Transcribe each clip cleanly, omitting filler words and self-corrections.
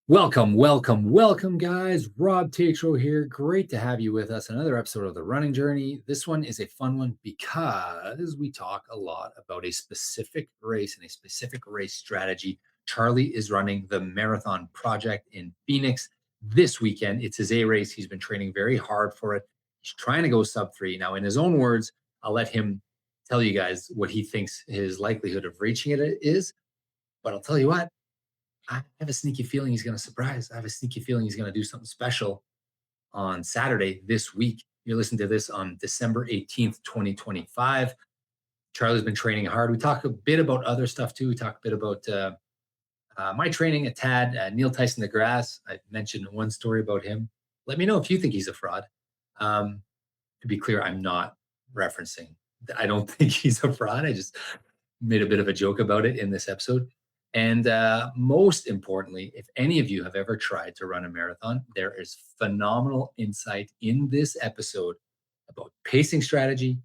Welcome, guys. Rob Tatro here. Great to have you with us. Another episode of The Running Journey. This one is a fun one because we talk a lot about a specific race and a specific race strategy. Charlie is running the Marathon Project in Phoenix this weekend. It's his A race. He's been training very hard for it. He's trying to go sub 3. Now, in his own words, I'll let him tell you guys what he thinks his likelihood of reaching it is. But I'll tell you what, I have a sneaky feeling he's going to surprise. I have a sneaky feeling he's going to do something special on Saturday this week. You're listening to this on December 18th, 2025. Charlie's been training hard. We talk a bit about other stuff too. We talk a bit about my training, a tad. Neil Tyson, the Grasse. I mentioned one story about him. Let me know if you think he's a fraud. To be clear, I'm not referencing. I don't think he's a fraud. I just made a bit of a joke about it in this episode. And most importantly, if any of you have ever tried to run a marathon, there is phenomenal insight in this episode about pacing strategy,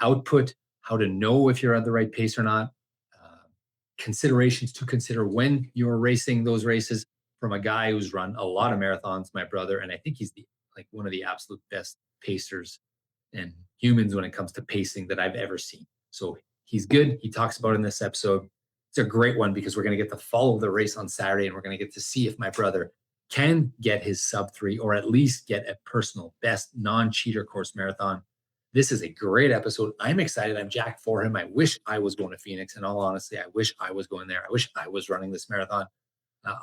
output, how to know if you're at the right pace or not, considerations to consider when you're racing those races from a guy who's run a lot of marathons, my brother, and I think he's one of the absolute best pacers and humans when it comes to pacing that I've ever seen. So he's good. He talks about it in this episode. It's a great one because we're going to get to follow the race on Saturday and we're going to get to see if my brother can get his sub 3 or at least get a personal best non-cheater course marathon. This is a great episode. I'm excited. I'm jacked for him. I wish I was going to Phoenix. In all honesty, I wish I was going there. I wish I was running this marathon.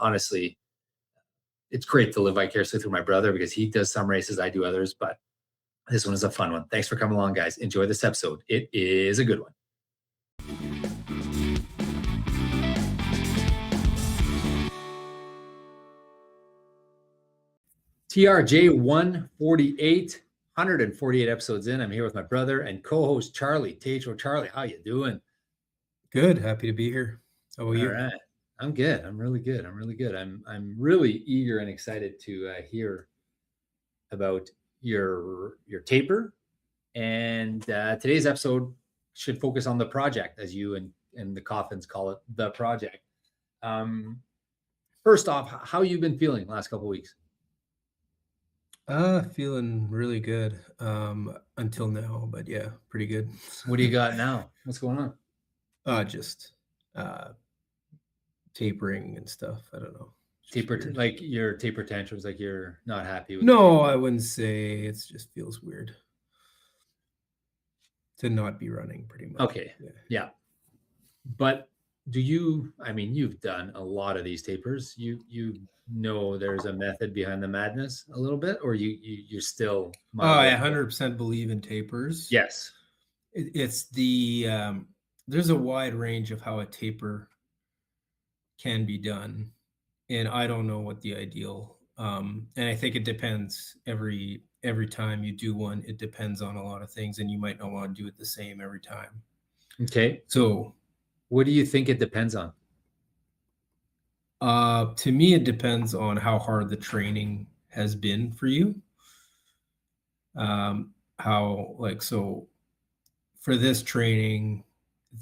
Honestly, it's great to live vicariously through my brother because he does some races, I do others, but this one is a fun one. Thanks for coming along, guys. Enjoy this episode. It is a good one. TRJ 148 episodes in. I'm here with my brother and co-host Charlie Tatro. Charlie, how you doing? Good. Happy to be here. How are you? All right. I'm good. I'm really good. I'm really eager and excited to hear about your taper. And today's episode should focus on the project, as you and the Coffins call it, the project. First off, how you been feeling the last couple of weeks? Feeling really good until now, but yeah, pretty good. What do you got now? What's going on? Just tapering and stuff. I don't know. Like your taper tantrums, like you're not happy with. No, I wouldn't say. It just feels weird to not be running pretty much. Okay. Yeah. But you've done a lot of these tapers. You know there's a method behind the madness a little bit, or you're still. I 100% believe in tapers. Yes. It's the there's a wide range of how a taper can be done, and I don't know what the ideal. And I think it depends every time you do one. It depends on a lot of things, and you might not want to do it the same every time. Okay. So, what do you think it depends on? To me, it depends on how hard the training has been for you. So for this training,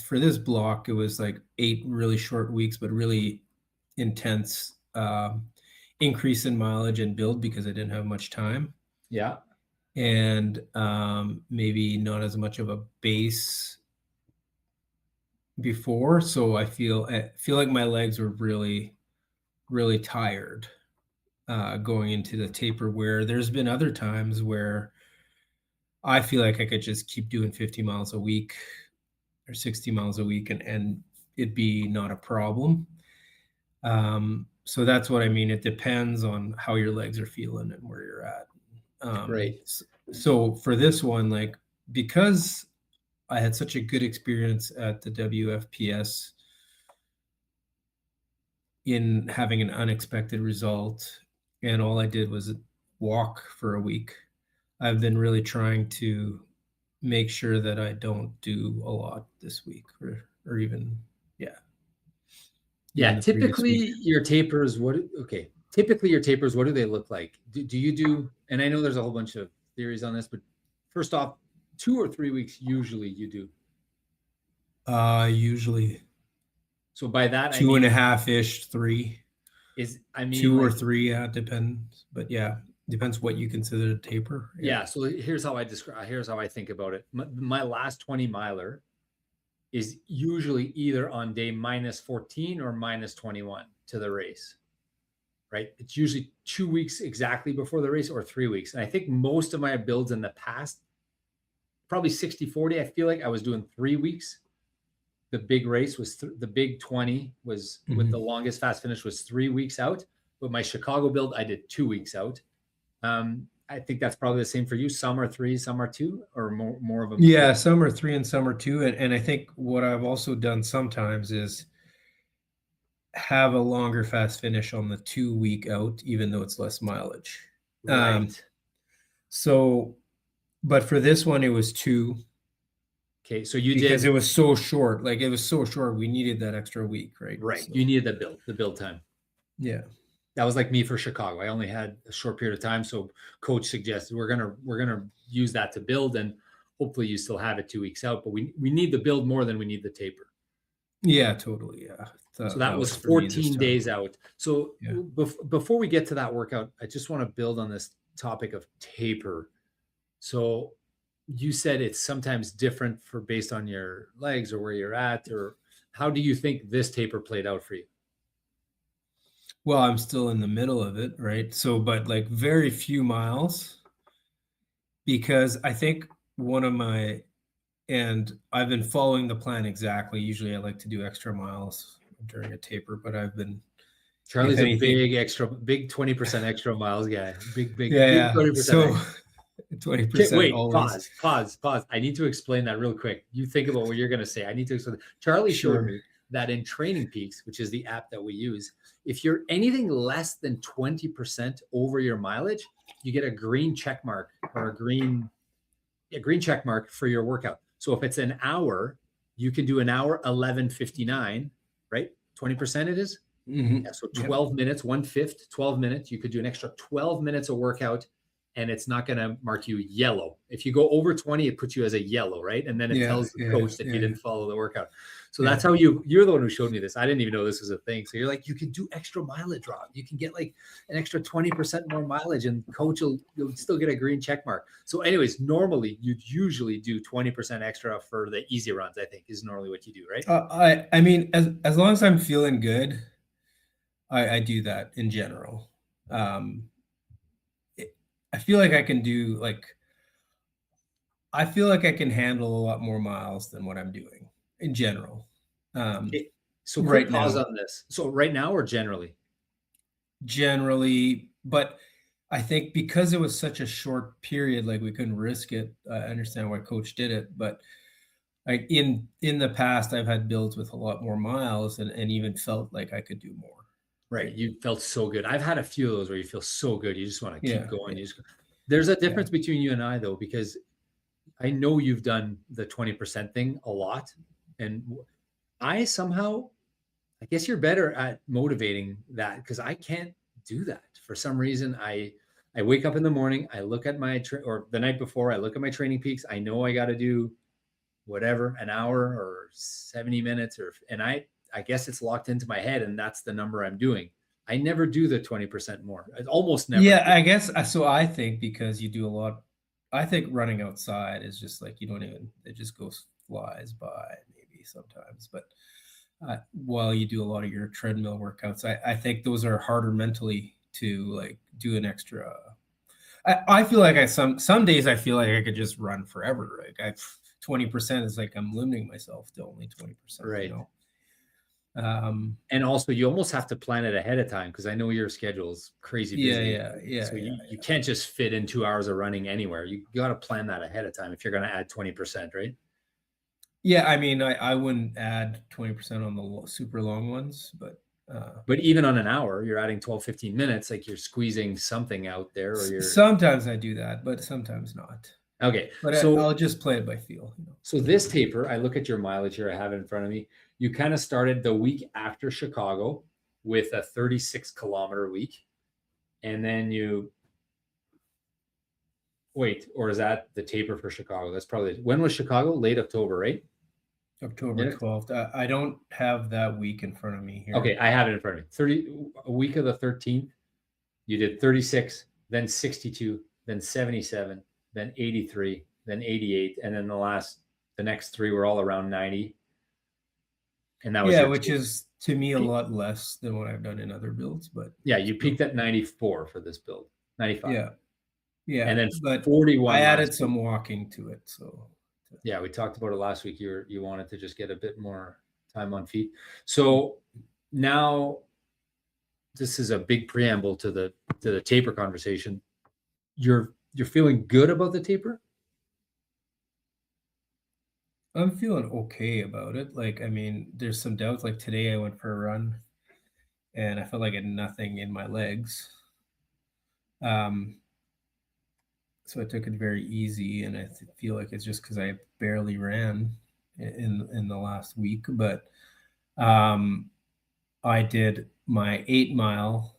for this block, it was like 8 really short weeks, but really intense increase in mileage and build because I didn't have much time. Yeah. And maybe not as much of a base before. So I feel like my legs were really, really tired going into the taper, where there's been other times where I feel like I could just keep doing 50 miles a week or 60 miles a week and it'd be not a problem. So that's what I mean. It depends on how your legs are feeling and where you're at. Right. So for this one, because I had such a good experience at the WFPS in having an unexpected result, and all I did was walk for a week, I've been really trying to make sure that I don't do a lot this week or even, Typically your tapers, what do they look like? Do you do, and I know there's a whole bunch of theories on this, but first off, 2 or 3 weeks usually you do? Usually. So by that, 2.5-ish, 3. I mean, 2 or like, 3, yeah, it depends. But yeah, depends what you consider a taper. Yeah. yeah. So here's how I think about it. My last 20 miler is usually either on day minus 14 or minus 21 to the race, right? It's usually 2 weeks exactly before the race or 3 weeks. And I think most of my builds in the past, probably 60-40, I feel like I was doing 3 weeks. The big race was the big 20 was with the Mhm. longest fast finish was 3 weeks out. But my Chicago build, I did 2 weeks out. I think that's probably the same for you. Some are 3, some are 2, or more of them. Yeah, some are 3 and some are 2, and I think what I've also done sometimes is have a longer fast finish on the 2 week out, even though it's less mileage. Um, Right. so, but for this one, it was 2 Okay. So you because did it was so short. Like it was so short, we needed that extra week, right? right. You So, needed the build time. yeah. That was like me for Chicago. I only had a short period of time, so coach suggested we're gonna use that to build, and hopefully you still have it 2 weeks out. But we need the build more than we need the taper. Yeah, totally. Yeah. So That that was was for me this 14 time. days out. So Yeah. before we get to that workout, I just want to build on this topic of taper. So you said it's sometimes different for based on your legs or where you're at, or how do you think this taper played out for you? Well, I'm still in the middle of it, right? So, but like very few miles because I think one of my and I've been following the plan exactly. Usually I like to do extra miles during a taper, but I've been, if Charlie's a anything, big 20% extra miles guy. yeah, Big yeah. 20% So extra. Okay, 20% wait, always. pause. I need to explain that real quick. You think about what you're going to say. I need to explain. Charlie showed Sure. me that in Training Peaks, which is the app that we use, if you're anything less than 20% over your mileage, you get a green check mark or a green check mark for your workout. So if it's an hour, you can do an hour 11:59, right? 20% it is. Yeah, so Yep. 12 minutes, 1/5, 12 minutes. You could do an extra 12 minutes of workout and it's not going to mark you yellow. If you go over 20, it puts you as a yellow, right? And then it Yeah. tells the Yeah. coach that you Yeah. didn't follow the workout. So Yeah. that's how you're the one who showed me this. I didn't even know this was a thing. So you're like, you can do extra mileage, Rob. You can get like an extra 20% more mileage and coach you'll still get a green check mark. So anyways, normally you'd usually do 20% extra for the easy runs, I think is normally what you do, right? I mean, as long as I'm feeling good, I do that in general. Um, I feel like I can do like I feel like I can handle a lot more miles than what I'm doing in general. Okay. So quick Right pause now, on this. So right now or generally? generally, but I think because it was such a short period, like we couldn't risk it. I understand why coach did it, but like in the past, I've had builds with a lot more miles and even felt like I could do more. Right. Right. You felt so good. I've had a few of those where you feel so good. You just want to keep Yeah. going. Yeah. There's a Yeah. difference between you and I though, because I know you've done the 20% thing a lot. And I somehow, I guess you're better at motivating that because I can't do that. For some reason, I wake up in the morning, I look at or the night before, I look at my Training Peaks. I know I got to do whatever, an hour or 70 minutes and I guess it's locked into my head and that's the number I'm doing. I never do the 20% more. I almost never Yeah, do. I guess so. I think because you do a lot, I think running outside is just like you don't even, it just goes flies by maybe sometimes. But while you do a lot of your treadmill workouts, I think those are harder mentally to like do an extra. I feel like some days I feel like I could just run forever. Like 20% is like I'm limiting myself to only 20%, you Right. know. Um, And also you almost have to plan it ahead of time because I know your schedule is crazy yeah, busy. yeah, yeah, So yeah. you can't just fit in 2 hours of running anywhere. You got to plan that ahead of time if you're going to add 20%, right? Yeah, I mean, I wouldn't add 20% on the super long ones, but But even on an hour, you're adding 12, 15 minutes, like you're squeezing something out there or you're sometimes I do that, but sometimes not. okay. But So I'll just play it by feel, you know. So this taper, I look at your mileage here, I have it in front of me. You kind of started the week after Chicago with a 36-kilometer week. And then you wait, or is that the taper for Chicago? That's probably when was Chicago? Late October, right? October Minutes? 12th. I don't have that week in front of me Okay, here. I have it in front of me. 30 a week of the 13th, you did 36, then 62, then 77, then 83, then 88, and then the next three were all around 90. And that was Yeah, your which is to me a lot less than what I've done in other builds, but yeah, you still. peaked at 94 for this build, 95. Yeah, And yeah, then but I 41 last added week. some walking to it, so Yeah, we talked about it last week. You wanted to just get a bit more time on feet. So now this is a big preamble to the taper conversation. You're feeling good about the taper? I'm feeling okay about it. Like, I mean, there's some doubts. Like today, I went for a run and I felt like I had nothing in my legs. Um, so I took it very easy, and I feel like it's just because I barely ran in the last week. But um, I did my 8 mile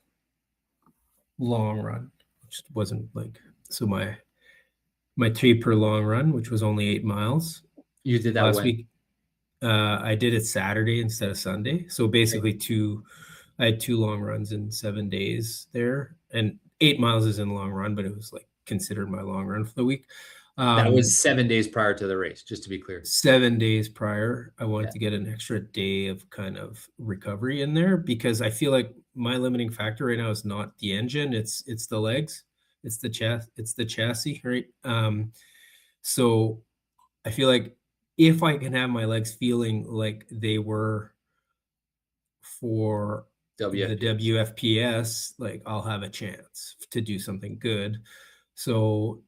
long run, which wasn't like so my taper long run, which was only 8 miles You did that last when? week. I did it Saturday instead of Sunday. So Okay. basically I had 2 long runs in 7 days there. And 8 miles isn't a long run, but it was like considered my long run for the week. That was Um, 7 days prior to the race, just to be clear. 7 days prior, I wanted Yeah. to get an extra day of kind of recovery in there because I feel like my limiting factor right now is not the engine, it's the legs, it's the chassis, right? So I feel like if I can have my legs feeling like they were for the WFPS. WFPS, like I'll have a chance to do something good. So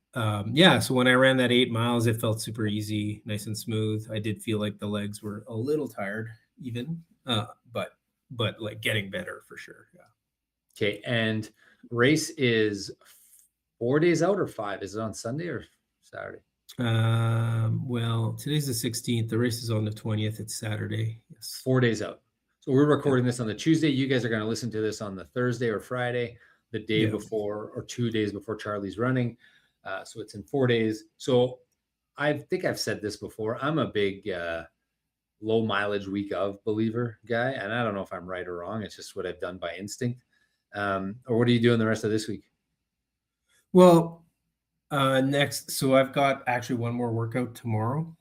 yeah, so when I ran that 8 miles, it felt super easy, nice and smooth. I did feel like the legs were a little tired, even, but like getting better for sure. Yeah. Okay. And race is 4 days out or five? Is it on Sunday or Saturday? Well, today's the 16th. The race is on the 20th. It's Saturday. Yes. 4 days out. So we're Yeah. recording this on the Tuesday. You guys are going to listen to this on the Thursday or Friday, the day Yeah. before or 2 days before Charlie's running. So it's in 4 days. So I think I've said this before. I'm a big low mileage week of believer guy. And I don't know if I'm right or wrong. It's just what I've done by instinct. Or what are you doing the rest of this week? Well, next, so I've got actually one more workout tomorrow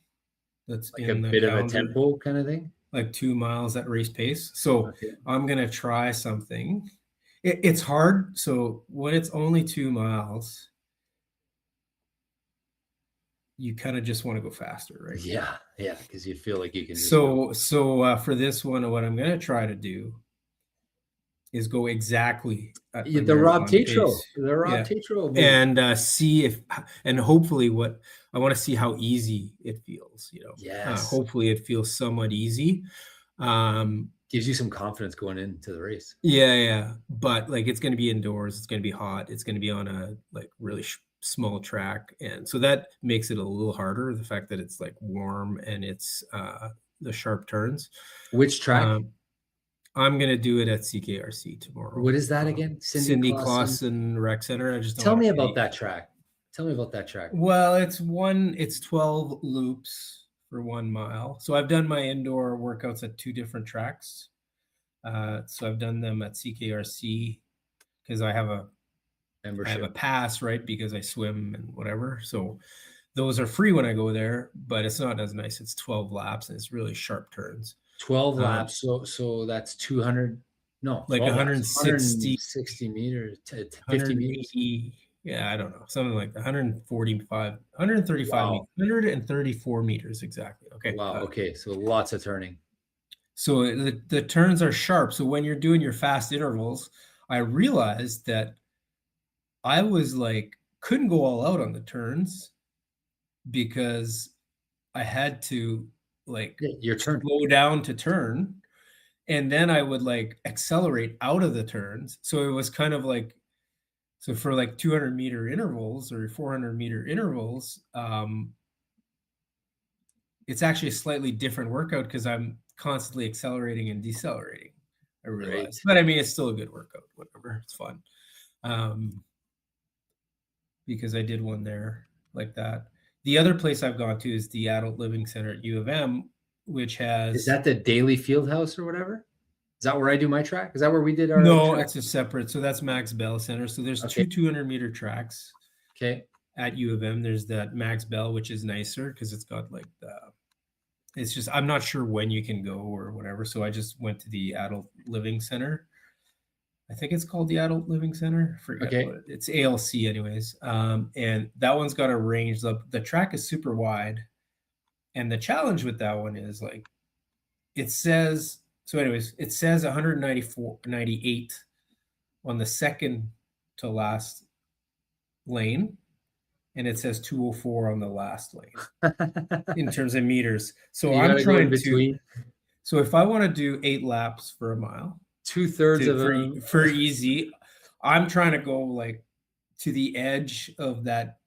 that's Like a in the bit of a calendar, tempo kind of thing? like 2 miles at race pace. So Okay. I'm gonna try something. It's hard. So when it's only 2 miles, you kind of just want to go faster, right? Yeah. Yeah. Because you feel like you can just go. So for this one, what I'm gonna try to do is go exactly at my The Rob marathon Tatro. pace. The Rob Yeah. Tatro move. And see if, and hopefully what I want to see how easy it feels, Yes. hopefully it feels somewhat easy. Gives you some confidence going into the race. Yeah, yeah. But like it's going to be indoors, it's going to be hot, it's going to be on a like really small track. And so that makes it a little harder. The fact that it's like warm and it's the sharp turns. Which track? Um, I'm gonna do it at CKRC tomorrow. What is that again? Cindy Cindy Clausen. Clausen Rec Center. I just don't Tell want me to about pay. that track. Tell me about that track. Well, it's 12 loops for 1 mile. So I've done my indoor workouts at two different tracks. So I've done them at CKRC because I have a Membership. pass, right? Because I swim and whatever. So those are free when I go there, but it's not as nice. It's 12 laps and it's really sharp turns. 12 Um, laps. So that's 200. No, like 12 laps. 160, 160 meters, 50 meters. 180, yeah, I don't know, something like 145, 135 Wow. meters, 134 meters exactly. Okay. Wow. Okay. So lots of turning. So the turns are sharp. So when you're doing your fast intervals, I realized that I was like, couldn't go all out on the turns because I had to like Yeah, your turn. slow down to turn. And then I would like accelerate out of the turns. So it was kind of like, so for like 200-meter intervals or 400-meter intervals, it's actually a slightly different workout because I'm constantly accelerating and decelerating. I Right. realize, but I mean, it's still a good workout. Whatever, it's fun. Because I did one there like that. The other place I've gone to is the Adult Living Center at U of M, which Is has that the Daily Field House or whatever? Is that where I do my track? Is that where we did our no, track? it's a separate. So that's Max Bell Center. So there's Okay. two 200-meter tracks Okay. at U of M. There's that Max Bell, which is nicer because it's got like the. It's just I'm not sure when you can go or whatever. So I just went to the Adult Living Center. I think it's called the Adult Living Center. Forget Okay. what it's ALC anyways. And that one's got a range. The track is super wide, and the challenge with that one is like it says. So anyways, it says 198 on the second to last lane, and it says 204 on the last lane in terms of meters. So You I'm got to go in trying to. between. So if I want to do 8 laps for a mile, 2/3 of them. for easy, I'm trying to go like to the edge of that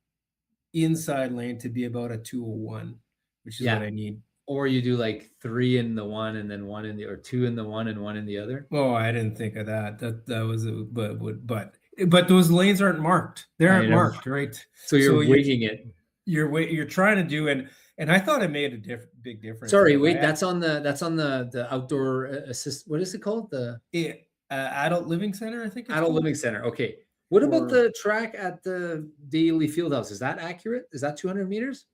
inside lane to be about a 201, which is what I need. Or you do like 3 in the one and then 1 in the, or 2 in the one and 1 in the other. Oh, I didn't think of that. That was but those lanes aren't marked. They aren't marked, right? So you're winging it. You're trying to do, and I thought it made a big difference. Sorry, wait, that's on the outdoor assist. What is it called? The Adult Living Center, I think it's Adult called. Living Center. Okay. What about the track at the Daily Fieldhouse? Is that accurate? Is that 200 meters?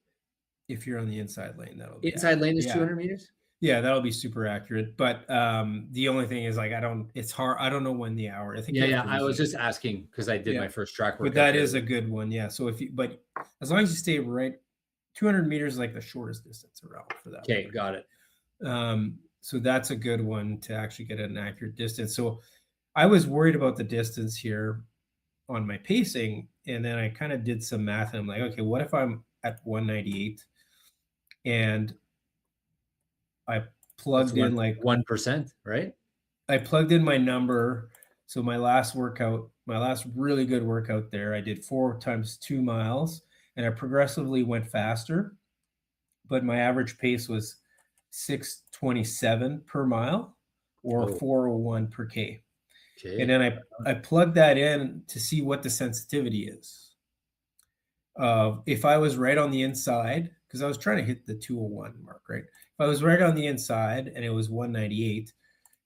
If you're on the inside lane, that'll be inside lane is 200 meters. Yeah, that'll be super accurate. But the only thing is like it's hard. I don't know when the hour. I think I was just asking because I did my first track work. But that is a good one. Yeah. So but as long as you stay right, 200 meters is like the shortest distance around for that. Okay, got it. So that's a good one to actually get an accurate distance. So I was worried about the distance here on my pacing, and then I kind of did some math, and I'm like, okay, what if I'm at 198 and I plugged in like 1%, right? I plugged in my number. So my last really good workout there, I did 4 times 2 miles, and I progressively went faster, but my average pace was 6:27 per mile or 4:01 per K. Okay. And then I plugged that in to see what the sensitivity is. If I was right on the inside, because I was trying to hit the 201 mark, right? If I was right on the inside and it was 198,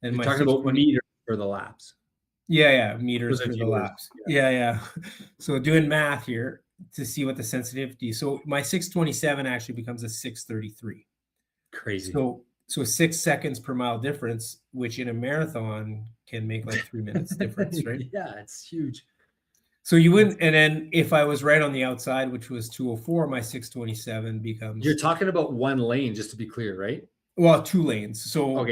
and you're talking about meters for the laps. Yeah, meters for the laps. Yeah. So doing math here to see what the sensitivity. So my 627 actually becomes a 633. Crazy. So 6 seconds per mile difference, which in a marathon can make like 3 minutes difference, right? Yeah, it's huge. So you wouldn't, and then if I was right on the outside, which was 204, my 627 becomes. You're talking about one lane, just to be clear, right? Well, 2 lanes. So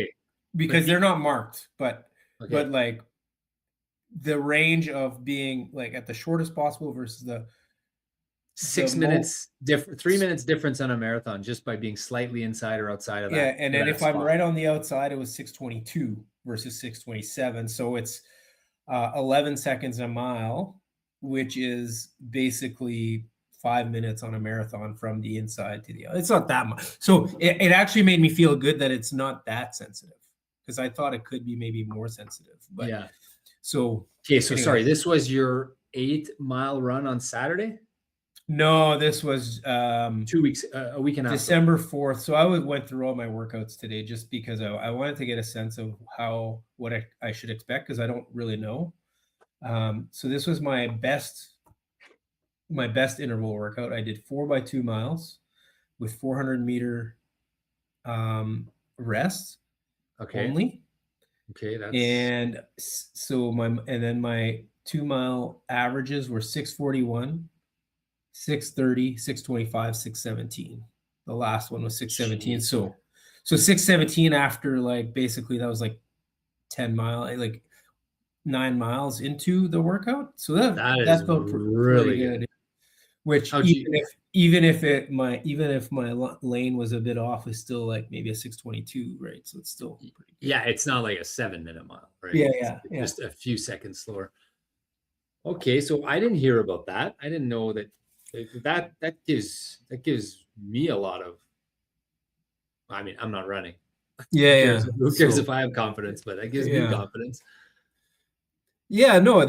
because they're not marked, but like the range of being like at the shortest possible versus the 6 minutes different, 3 minutes difference on a marathon just by being slightly inside or outside of that. Yeah, and then if I'm right on the outside, it was 622 versus 627. So it's 11 seconds a mile, which is basically 5 minutes on a marathon from the inside to the outside. It's not that much. So it actually made me feel good that it's not that sensitive, because I thought it could be maybe more sensitive. But yeah. So anyway. Sorry, this was your 8-mile run on Saturday? No, this was 2 weeks, a week and a half. December 4th. So I went through all my workouts today just because I wanted to get a sense of what I should expect, because I don't really know. So this was my best interval workout. I did 4x2 miles with 400 meter rest only. Okay, that's and so my 2 mile averages were 641. 630, 625, 617. The last one was 617. So 617 after like basically that was like 10 miles, like 9 miles into the workout. So that felt really good. Which even if my lane was a bit off, is still like maybe a 622, right? So it's still pretty good. Yeah, it's not like a 7-minute mile, right? Yeah. Just a few seconds slower. Okay, so I didn't hear about that. I didn't know that. That gives me a lot of. I mean, I'm not running. Yeah. Who cares if I have confidence? But that gives me confidence. Yeah, no,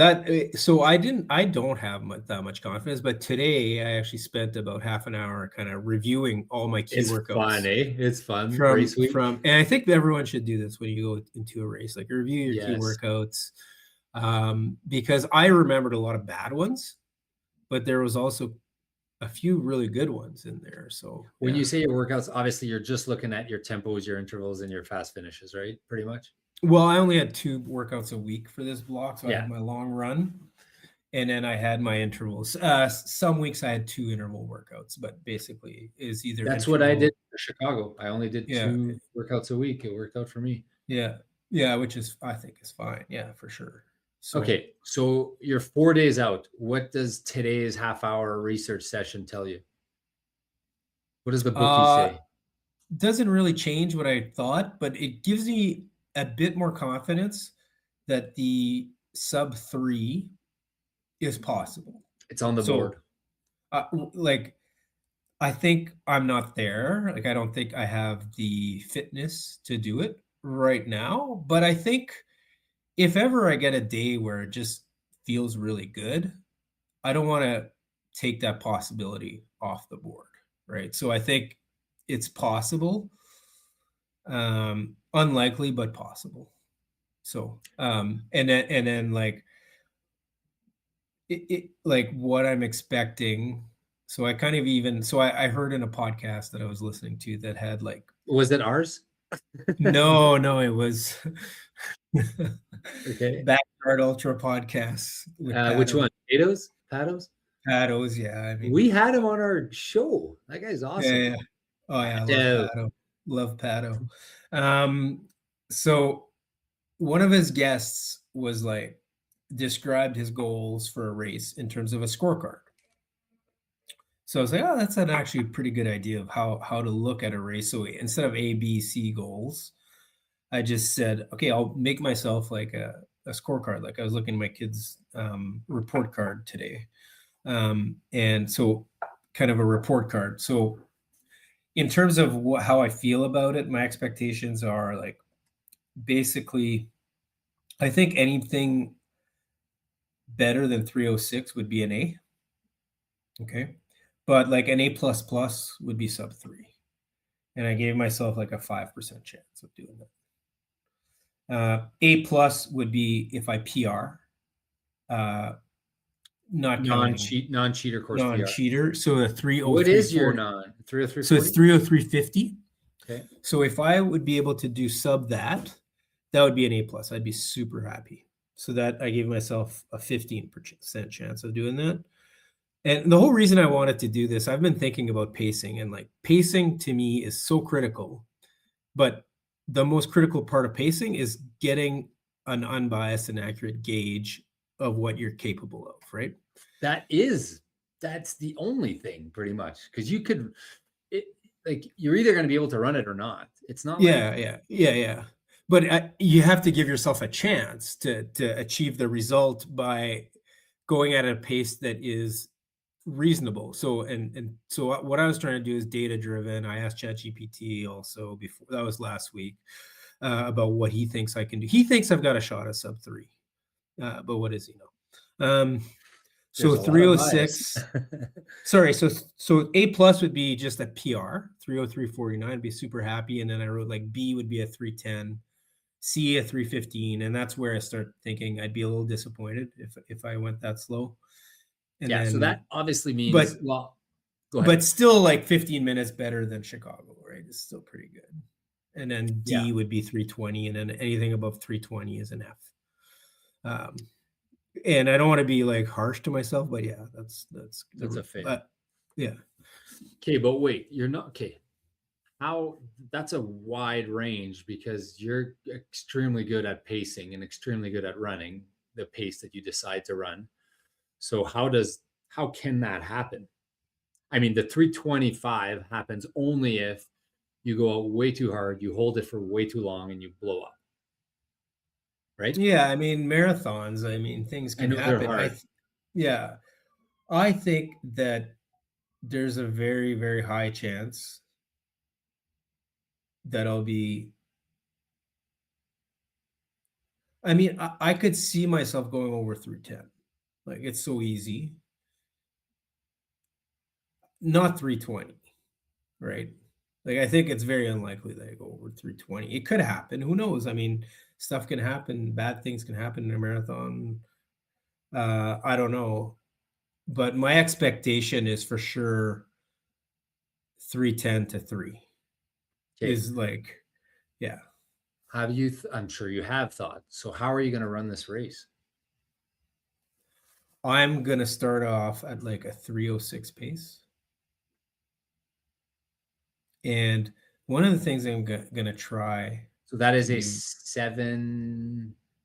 so I don't have that much confidence, but today I actually spent about half an hour kind of reviewing all my key It's fun, workouts eh? It's fun. from Race week. and I think everyone should do this when you go into a race, like review your key Yes. workouts, because I remembered a lot of bad ones, but there was also a few really good ones in there. So When yeah. you say your workouts, obviously you're just looking at your tempos, your intervals, and your fast finishes, right? Pretty much. Well, I only had 2 workouts a week for this block, so I Yeah. had my long run, and then I had my intervals. Some weeks I had 2 interval workouts, but basically is either That's what I did interval. for Chicago. I only did Yeah, 2 workouts a week. It worked out for me. yeah, yeah, which is I think is fine. Yeah, for sure. So, Okay, so you're 4 days out. What does today's half-hour research session tell you? What does the bookie uh, say? doesn't really change what I thought, but it gives me a bit more confidence that the sub 3 is possible. It's on the So, board. like I think I'm not there. Like, I don't think I have the fitness to do it right now. But I think if ever I get a day where it just feels really good, I don't want to take that possibility off the board. Right. So I think it's possible. Unlikely, but possible. So, and then like like what I'm expecting. So I kind of even so I heard in a podcast that I was listening to that had like Was it ours? no, it was Okay. Backyard Ultra podcasts with Which Pato. one? Patos? Patos? Patos, yeah, I mean, We had him on our show. That guy's yeah, awesome. yeah. Oh, yeah, I love Pato. Pato. Love Pato. So one of his guests was like described his goals for a race in terms of a scorecard. So I was like, oh, that's an actually pretty good idea of how to look at a race. So instead of A, B, C goals, I just said, okay, I'll make myself like a scorecard. Like I was looking at my kids' report card today. And so kind of a report card. So in terms of how I feel about it, my expectations are like basically, I think anything better than 306 would be an A. Okay. But like an A plus plus would be sub 3. And I gave myself like a 5% chance of doing that. A plus would be if I PR, uh, not counting Non-cheater course PR. non-cheater. So a What is your 30340. non So it's 30340? 30350. Okay. So if I would be able to do sub that, that would be an A plus. I'd be super happy. So that I gave myself a 15% chance of doing that. And the whole reason I wanted to do this, I've been thinking about pacing, and like pacing to me is so critical. But the most critical part of pacing is getting an unbiased and accurate gauge of what you're capable of, right? That is that's the only thing pretty much because you could it like you're either going to be able to run it or not. It's not like Yeah. But you have to give yourself a chance to achieve the result by going at a pace that is reasonable. So and so what I was trying to do is data driven. I asked ChatGPT also before that was last week about what he thinks I can do. He thinks I've got a shot at sub 3, but what does he know? there's So a lot of bias. 306. Sorry, so A plus would be just a PR, 303.49. I'd be super happy, and then I wrote like B would be a 310, C a 315, and that's where I start thinking I'd be a little disappointed if I went that slow. And Yeah, so that then, obviously means but well, go ahead. but still like 15 minutes better than Chicago, right? It's still pretty good. And then Yeah. D would be 320, and then anything above 320 is an F. Um, and I don't want to be like harsh to myself, but yeah, that's That's a fair. yeah. Okay, but wait, you're not okay. How that's a wide range because you're extremely good at pacing and extremely good at running the pace that you decide to run. So how can that happen? I mean, the 325 happens only if you go out way too hard, you hold it for way too long, and you blow up, right? Yeah, I mean marathons, I mean things I can know they're happen. hard. Yeah, I think that there's a very very high chance that I mean, I could see myself going over 310. Like, it's so easy. Not 320, right? Like, I think it's very unlikely that I go over 320. It could happen. Who knows? I mean, stuff can happen. Bad things can happen in a marathon. I don't know. But my expectation is for sure 310 to 3 Okay. is like, yeah. Have you I'm sure you have thought. So how are you going to run this race? I'm gonna start off at like a 306 pace. And one of the things I'm gonna try So that to is a do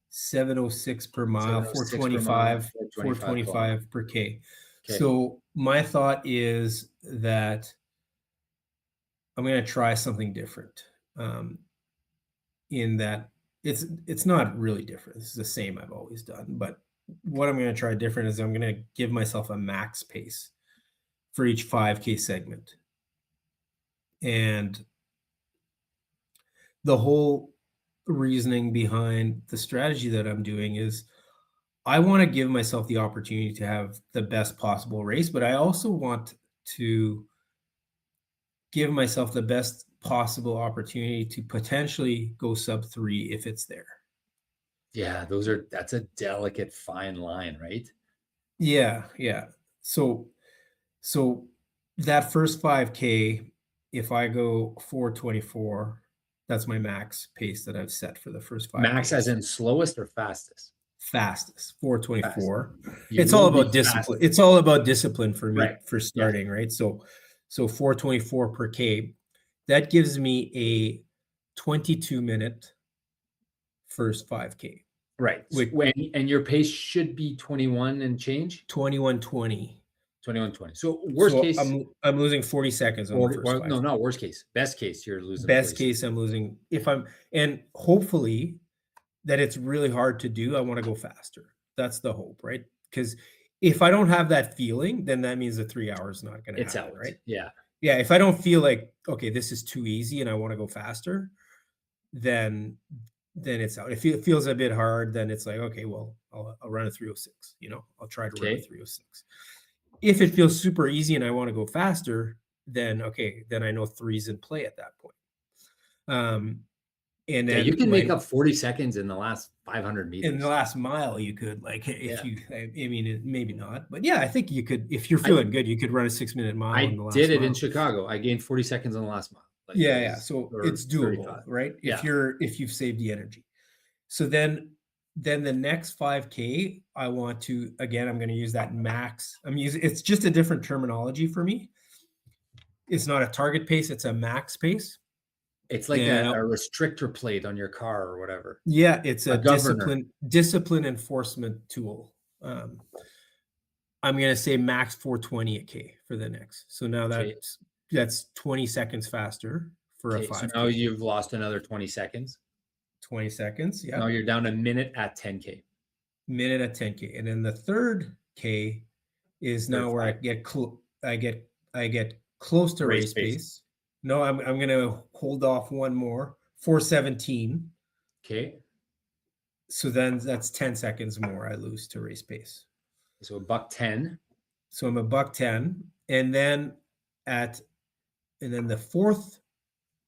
706 per mile, 706 per mile, 425, 425 kilometers. 425 per K. Okay. So my thought is that I'm gonna try something different. In that it's not really different. It's the same I've always done. But what I'm gonna try different is I'm gonna give myself a max pace for each 5K segment. And the whole reasoning behind the strategy that I'm doing is I want to give myself the opportunity to have the best possible race, but I also want to give myself the best possible opportunity to potentially go sub 3 if it's there. Yeah, that's a delicate fine line, right? Yeah, yeah. So so that first 5K, if I go 424, that's my max pace that I've set for the first Max 5K. as in slowest or fastest? Fastest, Fast. 424. You It's all will be about discipline. fast. It's all about discipline for Right. me for Yeah. starting, right? So 424 per K, that gives me a 22-minute first 5K, Right. with And your pace should be 21 and change? 21:20. 21:20. So worst So case, I'm losing 40 seconds on the 40, first well, no, 5K. not worst case. Best case, you're losing Best 40 seconds. case, I'm losing if I'm and hopefully that it's really hard to do, I wanna go faster. That's the hope, right? Because if I don't have that feeling, then that means the 3 hours is not gonna It's happen, out. right? Yeah. Yeah, if I don't feel like, "Okay, this is too easy and I wanna go faster," then it's out. If it feels a bit hard, then it's like, "Okay, well, I'll run a 306," you know? I'll try to run a Okay. 306. If it feels super easy and I wanna go faster, then, okay, then I know 3 is in play at that point. Um, and Yeah, you then can make my up 40 seconds in the last 500 in the meters. last mile, you could, like, if Yeah. you I mean, maybe not, but yeah, I think you could if you're I feeling good, you could run a 6-minute mile in I the did last it in mile. Chicago. I gained 40 seconds on the last mile. Like it Yeah, yeah, was so or it's doable, 35. right? Yeah. If you've saved the energy. So then the next 5K, I want to again, I'm gonna use that max. I'm using it's just a different terminology for me. It's not a target pace, it's a max pace. It's like And a restrictor plate on your car or whatever. yeah, it's a A governor. discipline enforcement tool. I'm gonna say max 420 a K for the next. So now Okay. that's 20 seconds faster for a Okay. So now 5K. you've lost another 20 seconds. 20 seconds, Now yep. you're down a minute at 10K. Minute at 10K. And then the third K is Third now where five. I get close to Race race pace. pace. No, I'm gonna hold off one more, 417. Okay. So then that's 10 seconds more I lose to race pace. So a buck 10. So I'm a buck 10. At and then the fourth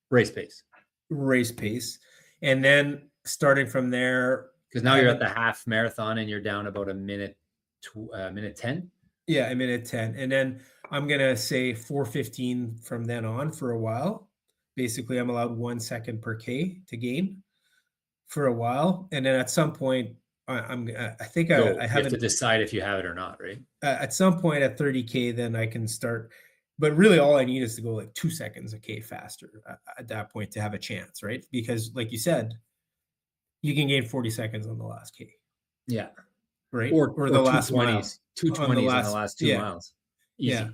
Race pace. race pace. And then starting from there, Because I now you're at haven't the half marathon and you're down about a minute to minute 10. yeah, I'm in at 10. And then I'm gonna say 415 from then on for a while. Basically, I'm allowed 1 second per K to gain for a while. And then at some point, I think Go. I You have to haven't decide if you have it or not, right? at some point at 30K, then I can start. But really, all I need is to go like 2 seconds a K faster at that point to have a chance, right? Because, like you said, you can gain 40 seconds on the last K, Yeah. right? Or Or the last mile 220s. on the 220s on the last, last 2 yeah, miles. yeah. Easy.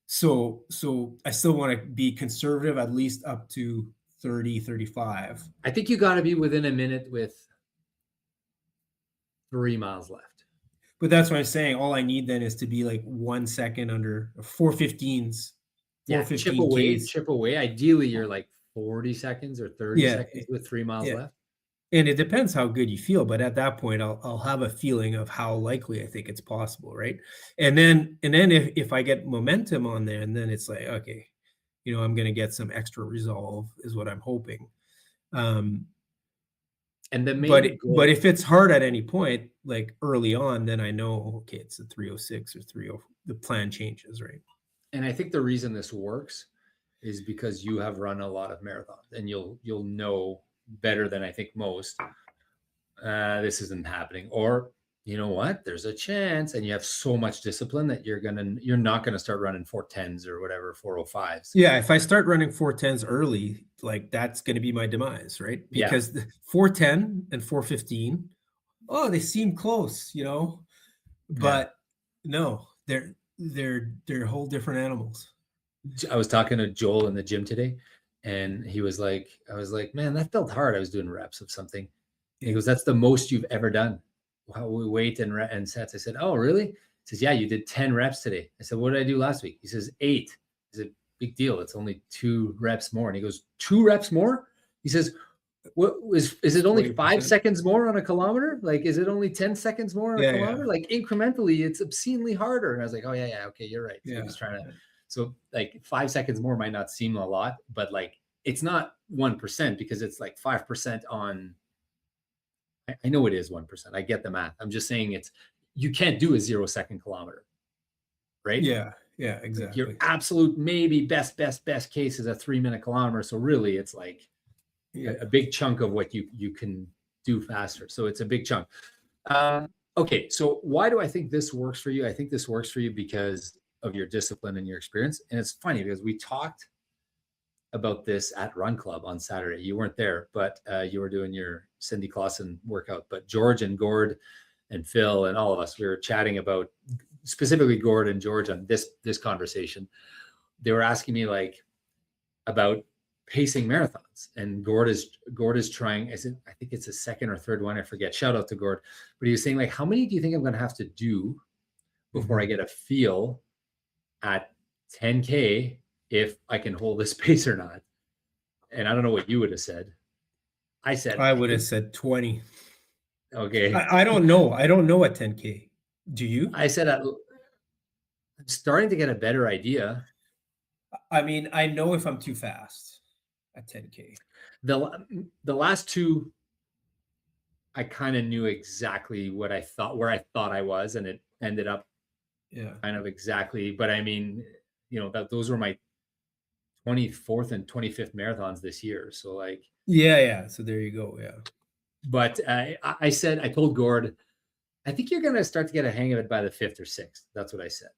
So I still want to be conservative, at least up to 30, 35. I think you got to be within a minute with 3 miles left. But that's what I'm saying. All I need then is to be like 1 second under 415s, Yeah, 415 Ks. chip away. Ideally, you're like 40 seconds or 30 Yeah, seconds with 3 miles yeah, left. And it depends how good you feel, but at that point, I'll have a feeling of how likely I think it's possible, right? And then if I get momentum on there, and then it's like, okay, I'm gonna get some extra resolve is what I'm hoping. Um, And the but main but goal, if it's hard at any point, like early on, then I know, okay, it's a 306 or 30, the plan changes, right? and I think the reason this works is because you have run a lot of marathons, and you'll know better than I think most, this isn't happening, or you know what, there's a chance, and you have so much discipline that you're not gonna start running 410s or whatever, 405s. Yeah, if I start running 410s early, like that's gonna be my demise, right? Yeah, Because the 410 and 415, oh, they seem close, yeah. but no, they're whole different animals. I was talking to Joel in the gym today, and he was like, I was like, man, that felt hard. I was doing reps of something. And he Yeah, goes, that's the most you've ever done. How we weight and sets. I said, oh, really? He says, yeah, you did 10 reps today. I said, what did I do last week? He says, 8. I said, big deal. It's only 2 reps more. And he goes, 2 reps more? He says, what is it's it only 5 20%. seconds more on a kilometer? Like, is it only 10 seconds more on a Yeah, yeah, kilometer? Like incrementally, it's obscenely harder. And I was like, oh yeah, yeah, okay, you're right. So he yeah, was trying to, so like 5 seconds more might not seem a lot, but like it's not 1% because it's like 5% on, I know it is 1%. I get the math. I'm just saying you can't do a 0 second kilometer, right? yeah, yeah, Like your exactly. absolute maybe best case is a 3 minute kilometer. So really it's like Yeah. a big chunk of what you can do faster. So it's a big chunk. Okay, so why do I think this works for you? I think this works for you because of your discipline and your experience. And it's funny because we talked about this at Run Club on Saturday. You weren't there, but you were doing your Cindy Clausen workout. But George and Gord and Phil and all of us, we were chatting about specifically Gord and George on this conversation. They were asking me like about pacing marathons, and Gord is trying. I think it's a second or third one, I forget. Shout out to Gord. But he was saying like, how many do you think I'm going to have to do before I Mhm. get a feel at 10K if I can hold this pace or not? And I don't know what you would have said. I said, I I would have think, said 20. okay. I don't know. I don't know at 10K. Do you? I said, I'm starting to get a better idea. I mean, I know if I'm too fast at 10K. The last two, I kind of knew exactly where I thought I was, and it ended up Yeah. kind of exactly. But I mean, those were my 24th and 25th marathons this year. So like, Yeah, yeah. So there you go. Yeah. but I told Gord, I think you're going to start to get a hang of it by the 5th or 6th. That's what I said.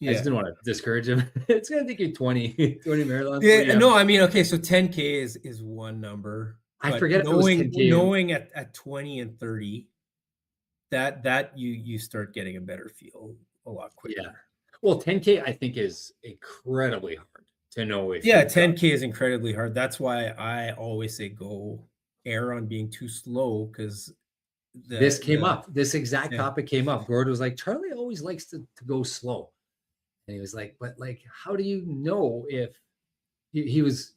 I just Yeah. didn't want to discourage him. It's going to take you 20 marathons before you Yeah, have. no, I mean, okay, so 10K is one number, I but forget if it was knowing 10K. knowing at 20 and 30, that you start getting a better feel a lot Yeah. quicker. Well, 10K I think is incredibly hard to know if Yeah, you've got. 10K is incredibly hard. That's why I always say go err on being too slow because This came the up. This exact yeah, topic came up. Gord was like, Charlie always likes to go slow. And he was like, but like, how do you know if he was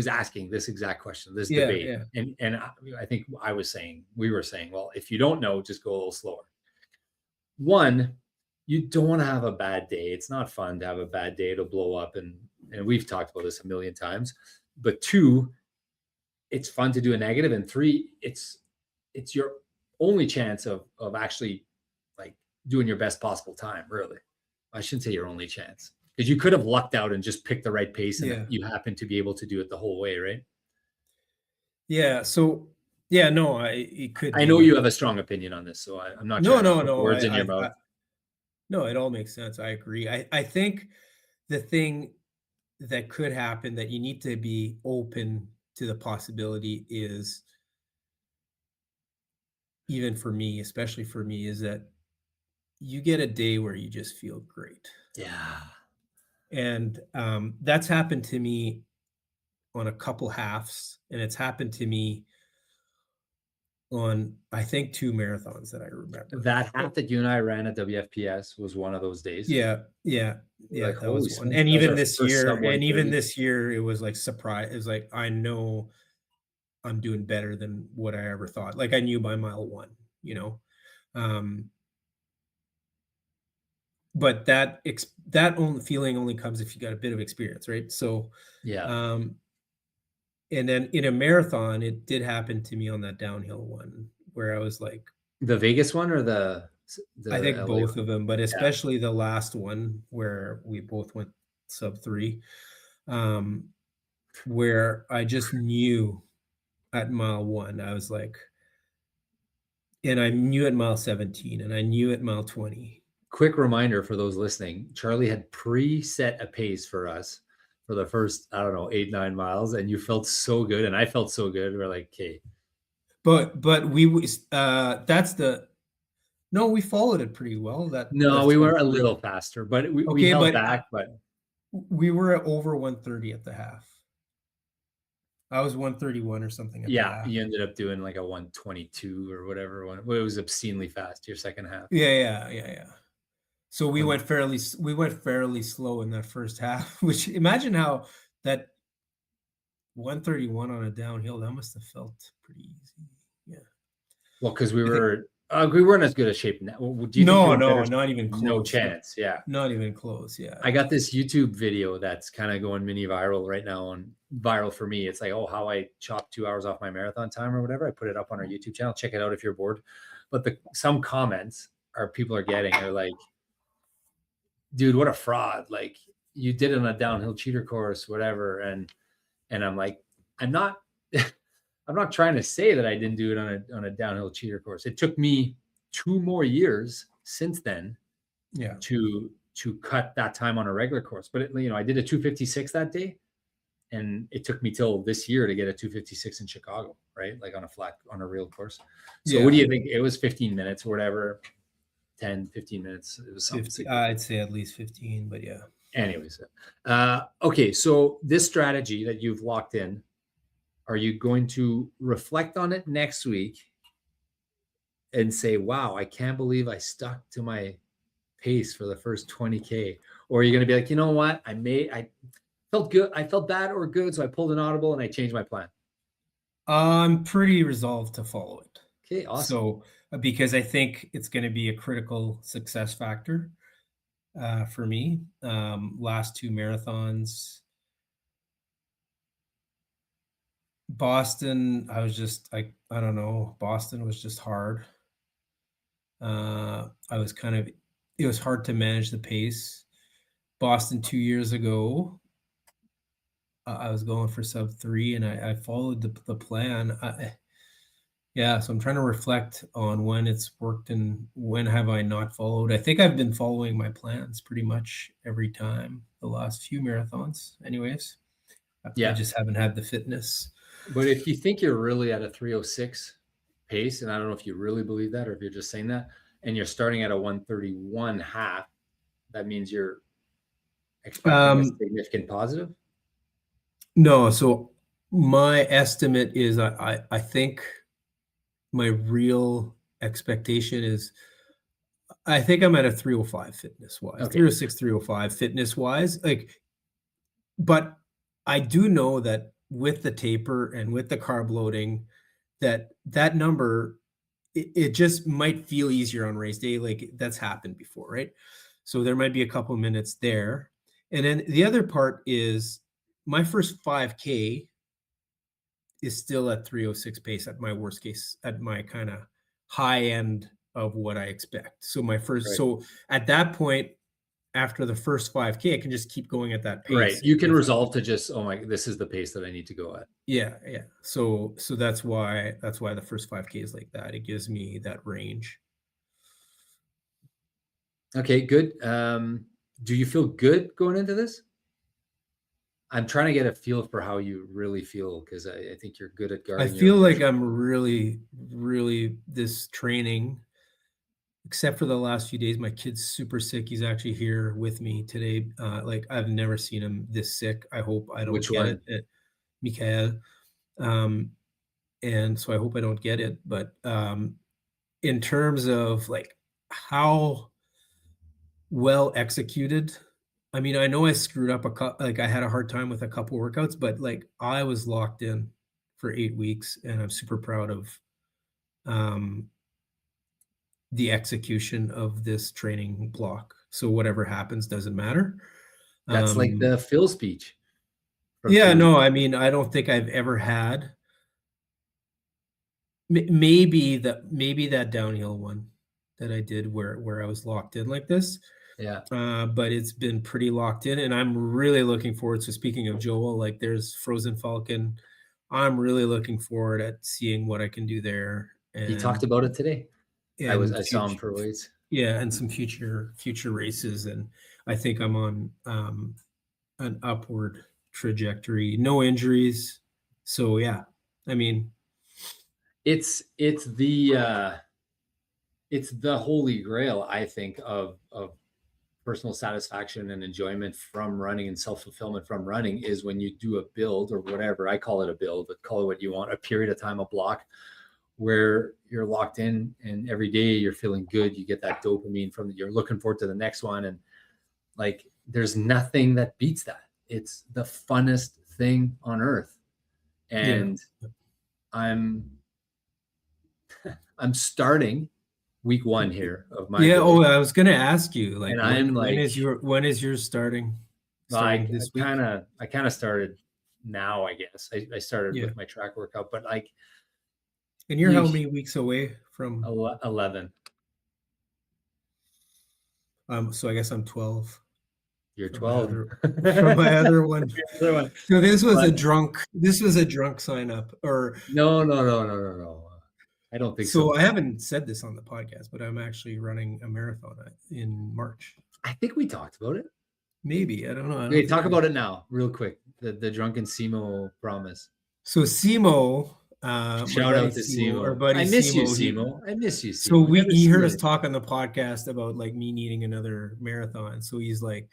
asking this exact question, this yeah, debate. yeah, And I think we were saying, well, if you don't know, just go a little slower. One, you don't want to have a bad day. It's not fun to have a bad day to blow up. And we've talked about this a million times. But two, it's fun to do a negative. And three, it's your only chance of actually like doing your best possible time, really. I shouldn't say your only chance, because you could have lucked out and just picked the right pace and yeah, you happen to be able to do it the whole way, right? yeah. So yeah, no, it could I know you be. have a strong opinion on this, so I'm not No, trying to no, put no. words in your mouth. No, it all makes sense. I agree. I think the thing that could happen that you need to be open to the possibility is, even for me, especially for me, is that you get a day where you just feel great. Yeah. And that's happened to me on a couple halves, and it's happened to me on, I think, 2 marathons that I remember. That half that you and I ran at WFPS was one of those days. Yeah, yeah, We're yeah, like, that was holy one. smokes, that was our first sub And even 130. this year, it was like surprise. It was like, I know I'm doing better than what I ever thought. Like I knew by mile one, you know. Um, but that only feeling only comes if you got a bit of experience, right? So, Yeah. um, and then in a marathon, it did happen to me on that downhill one where I was like, The Vegas one or I the think LA both one? of them, but Yeah. especially the last one where we both went sub 3, um, where I just knew at mile 1, I was like, and I knew at mile 17 and I knew at mile 20. Quick reminder for those listening, Charlie had preset a pace for us for the first, I don't know, 8, 9 miles, and you felt so good, and I felt so good. We're like, "Okay." But we was that's the no, we followed it pretty well, that the No, we sub were a 3. little faster, but we Okay, held but, back, but we were at over 130 at the half. I was 131 or something at the yeah, half. you ended up doing like a 122 or whatever one. Well, it was obscenely fast, your second half. Yeah. So When we went fairly slow in that first half, which imagine how that 131 on a downhill, that must have felt pretty easy. Yeah. Well, because I think we weren't as good a shape now. Do you think you no, were better no, shape? not even No close. chance, yeah. Not even close, I yeah. got this YouTube video that's kinda going mini viral right now, on viral for me. It's like, oh, how I chopped 2 hours off my marathon time or whatever. I put it up on our YouTube channel. Check it out if you're bored. But some comments are people are getting are like, "Dude, what a fraud. Like, you did it on a downhill cheater course, whatever." And I'm like, I'm not I'm not trying to say that I didn't do it on a downhill cheater course. It took me 2 more years since then Yeah. to cut that time on a regular course. But I did a 256 that day, and it took me till this year to get a 256 in Chicago, right? Like on a real course. So what do Yeah. you think? It was 15 minutes or whatever, 10, 15 minutes. It was something 50, significant. I'd say at least 15, but yeah. Anyways, okay. So this strategy that you've locked in, are you going to reflect on it next week and say, "Wow, I can't believe I stuck to my pace for the first 20K," or are you going to be like, "You know what? I felt good. I felt bad or good, so I pulled an audible and I changed my plan." I'm pretty resolved to follow it. Okay, awesome. So, because I think it's gonna be a critical success factor, for me. Last 2 marathons, Boston, I don't know, Boston was just hard. I was kind of it was hard to manage the pace. Boston 2 years ago, I was going for sub 3 and I followed the plan. Yeah, so I'm trying to reflect on when it's worked and when have I not followed. I think I've been following my plans pretty much every time the last few marathons anyways. I Yeah. just haven't had the fitness. But if you think you're really at a 306 pace, and I don't know if you really believe that or if you're just saying that, and you're starting at a 131 half, that means you're expecting a Um, significant positive. no, so my estimate is I think my real expectation is I think I'm at a 305 fitness wise, Okay. 306, 305 fitness wise. But I do know that with the taper and with the carb loading, that number, it just might feel easier on race day. Like that's happened before, right? So there might be a couple minutes there. And then the other part is my first 5K is still at 306 pace at my worst case, at my kind of high end of what I expect. Right. So at that point, after the first 5K, I can just keep going at that Right. pace. You can If resolve to just, oh my, this is the pace that I need to go at. yeah. So that's why the first 5K is like that. It gives me that range. Okay, good. Do you feel good going into this? I'm trying to get a feel for how you really feel because I think you're good at I guarding your feel like emotions. I'm really, really this training, except for the last few days. My kid's super sick. He's actually here with me today. Like I've never seen him this sick. I hope I don't Which get it. one? Mikael. Um, and so I hope I don't get it. But in terms of like how well executed, I mean, I know I screwed up like I had a hard time with a couple workouts, but like I was locked in. for 8 weeks, and I'm super proud of um, the execution of this training block. So whatever happens doesn't matter. That's like Um, the Phil speech from yeah, 2 weeks. no, I mean, I don't think I've ever had maybe that downhill one that I did where I was locked in like this. Yeah. But it's been pretty locked in, and I'm really looking forward to speaking of Joel, like there's Frozen Falcon. I'm really looking forward at seeing what I can do there He talked about it today. and I saw him future for weights. yeah, and some future races, and I think I'm on an upward trajectory. No injuries. So yeah. I mean, It's it's the holy grail, I think, of personal satisfaction and enjoyment from running and self-fulfillment from running is when you do a build or whatever. I call it a build, but call it what you want, a period of time, a block where you're locked in and every day you're feeling good. You get that dopamine from you're looking forward to the next one. And like there's nothing that beats that. It's the funnest thing on earth. yeah. And I'm I'm starting week 1 here of my Yeah, oh, build. I was gonna ask you, like, And I'm like, when is yours starting? Starting I this week? kind of I kind of started now, I guess. I started Yeah. with my track workout, but like And you're you how many weeks away from 11, so I guess I'm 12 you're from my 12. other from my other one. Other one. So But this was a drunk sign up or no, no, no, no, no, no. I don't think so so. I haven't said this on the podcast, but I'm actually running a marathon in March. I think we talked about it. Maybe, I don't know. I don't Okay, think talk we about it now, real quick. The drunken Simo promise. So Simo, Shout out to Our Simo. buddy I miss you, Simo, Simo. I miss you, so Simo. Never he see heard you us anymore. talk on the podcast about like me needing another marathon. So he's like,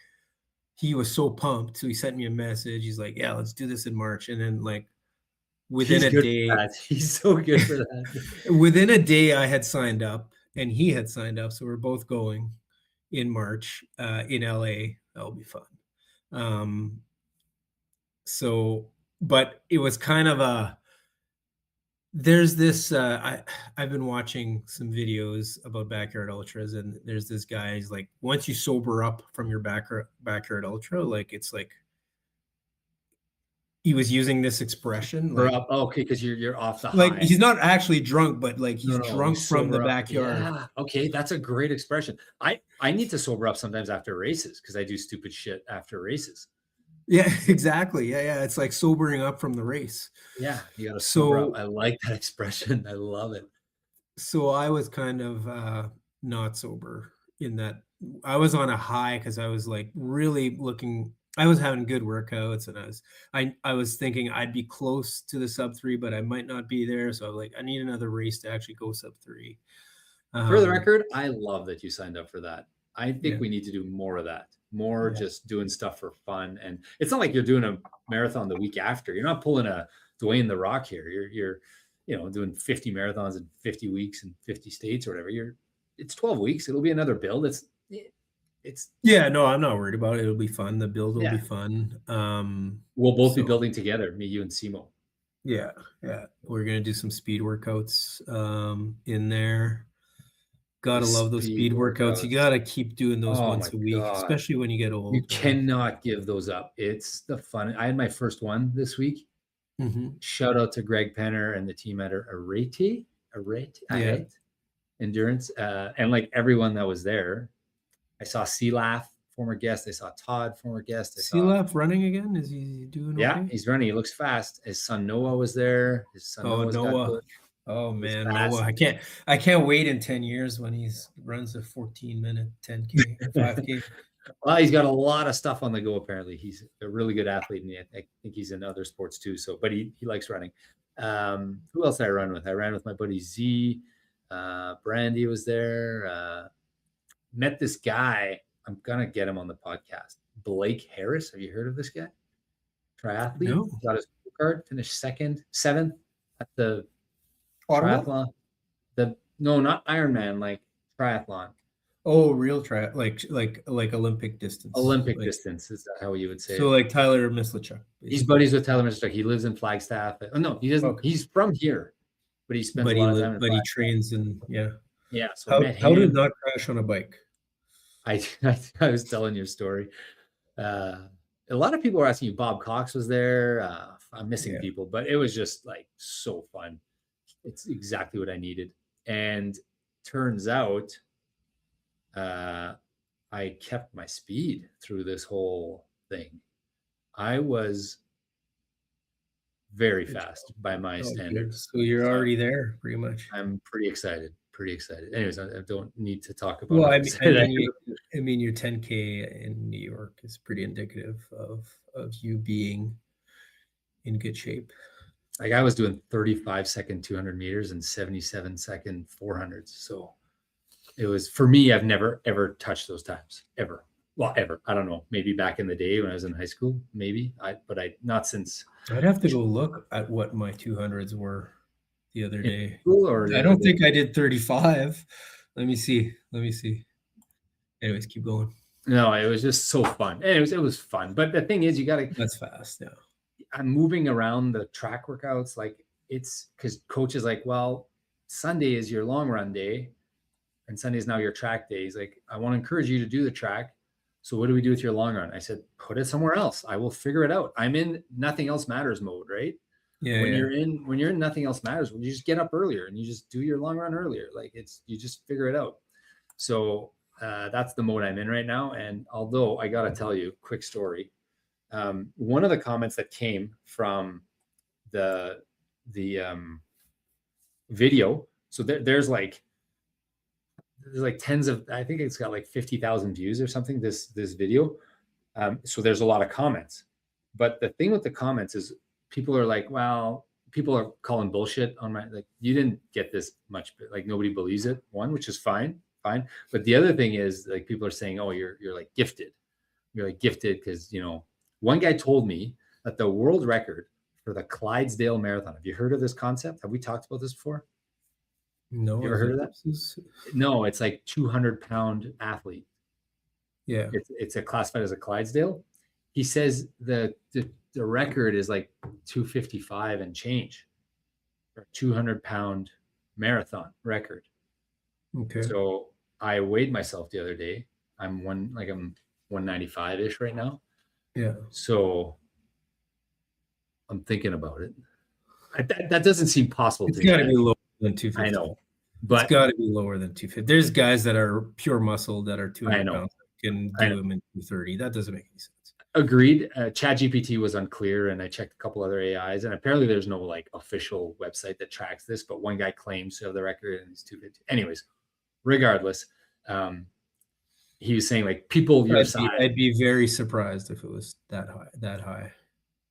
he was so pumped. So he sent me a message. He's like, yeah, let's do this in March. And then like within He's a good for day, that. He's so good for that. within a day, I had signed up and he had signed up. So we're both going in March in LA. That'll be fun. Um, but it was kind of there's this I've been watching some videos about backyard ultras, and there's this guy. He's like, once you sober up from your backyard ultra, like it's like he was using this expression, For up, oh, okay, because you're off the like high. he's not actually drunk, but like No, he's no, you drunk from the sober up. backyard. Yeah. Okay, that's a great expression. I need to sober up sometimes after races because I do stupid shit after races. Yeah, exactly. Yeah, it's like sobering up from the race. Yeah, you got to sober up. So I like that expression. I love it. so I was kind of not sober in that I was on a high because I was like really looking. I was having good workouts, and I was thinking I'd be close to the sub 3, but I might not be there. So I was like, I need another race to actually go sub 3. For the record, I love that you signed up for that. I think Yeah, we need to do more of that. More yeah, just doing stuff for fun. And it's not like you're doing a marathon the week after. You're not pulling a Dwayne the Rock here. You're doing 50 marathons in 50 weeks in 50 states or whatever. It's 12 weeks. It'll be another build. It's yeah. No, I'm not worried about it. It'll be fun. The build will be yeah. fun. We'll both be So building together, me, you, and Simo. yeah, we're gonna do some speed workouts in there. The Gotta love those speed speed workouts. You workouts. gotta keep doing those Oh my once a week, God. especially when you get You old, man. cannot give those up. It's the fun. I had my first one this week. Mhm. Shout out to Greg Penner and the team at Yeah. Arete Endurance, and like everyone that was there. I saw Laugh, former guest. I saw Todd, former guest. I saw Lap running again? Is he doing yeah, okay? he's running. He looks fast. His son Noah was there. His son Oh, Noah's got Noah. good. Oh He's man, Noah. fast. I can't wait in 10 years when he's runs a 14-minute 10K or 5K. Well, he's got a lot of stuff on the go. Apparently, he's a really good athlete, and I think he's in other sports too. So, but he likes running. Who else did I run with? I ran with my buddy Z. Brandy was there. Met this guy. I'm gonna get him on the podcast. Blake Harris. Have you heard of this guy? Triathlete. No. Got his card. Finished seventh at the Ottawa? triathlon. No, not Ironman. Like triathlon. Oh, real track, like Olympic distance, Olympic like distance, is that how you would say so it? like Tyler Mislechuk, He's basically. buddies with Tyler Mister. He lives in Flagstaff. Oh, no, he doesn't. Okay. He's from here, but he spends a But lot of time in he Flagstaff. trains and yeah. Yeah, so I met How to him. not crash on a bike. I was telling your story. Uh, a lot of people were asking you. Bob Cox was there. I'm missing Yeah. people, but it was just like so fun. It's exactly what I needed. And turns out, uh, I kept my speed through this whole thing. I was very Good fast by my job. Oh, good. standards. So you're So already there pretty much. I'm pretty excited. Pretty excited. Anyways, I don't need to talk about Well, how I excited I mean, am. your 10K in New York is pretty indicative of you being in good shape. Like I was doing 35-second 200 meters and 77-second 400s. So it was for me. I've never ever touched those times ever. Well, ever. I don't know. Maybe back in the day when I was in high school. Maybe but I not since I'd have to go look at what my 200s were the other in day. school or the I other don't day. think I did 35. Let me see. Anyways, keep going. No, it was just so fun. And it was fun. But the thing is, you got to. That's fast. Yeah. I'm moving around the track workouts. Like it's because coach is like, well, Sunday is your long run day, and Sunday is now your track day. He's like, I want to encourage you to do the track. So what do we do with your long run? I said, put it somewhere else. I will figure it out. I'm in nothing else matters mode, right? Yeah. When you're in nothing else matters, when you just get up earlier and you just do your long run earlier. Like you just figure it out. So that's the mode I'm in right now. And although I got to tell you, quick story. One of the comments that came from the video. So there's like tens of. I think it's got like 50,000 views or something. This video. So there's a lot of comments. But the thing with the comments is people are like, well, people are calling bullshit on my like. You didn't get this much, like nobody believes it. One, which is fine. But the other thing is like people are saying, oh, you're like gifted. You're like gifted because one guy told me that the world record for the Clydesdale Marathon. Have you heard of this concept? Have we talked about this before? You No, ever is heard it of that? horses? No, it's like 200-pound athlete. Yeah. It's a classified as a Clydesdale. He says the record is like 255 and change for 200-pound marathon record. Okay. So I weighed myself the other day. I'm 195-ish right now. Yeah. So I'm thinking about it. That doesn't seem possible It's to me. got to be lower than I 250. know, It's but got to be lower than 250. There's guys that are pure muscle that are I 200 know, pounds that can I know. do them in 230. That doesn't make any sense. Agreed. ChatGPT was unclear, and I checked a couple other AIs, and apparently there's no like official website that tracks this. But one guy claims to have the record, and he's 250. Anyways, regardless, um, he was saying like people your size. I'd be very surprised if it was that high.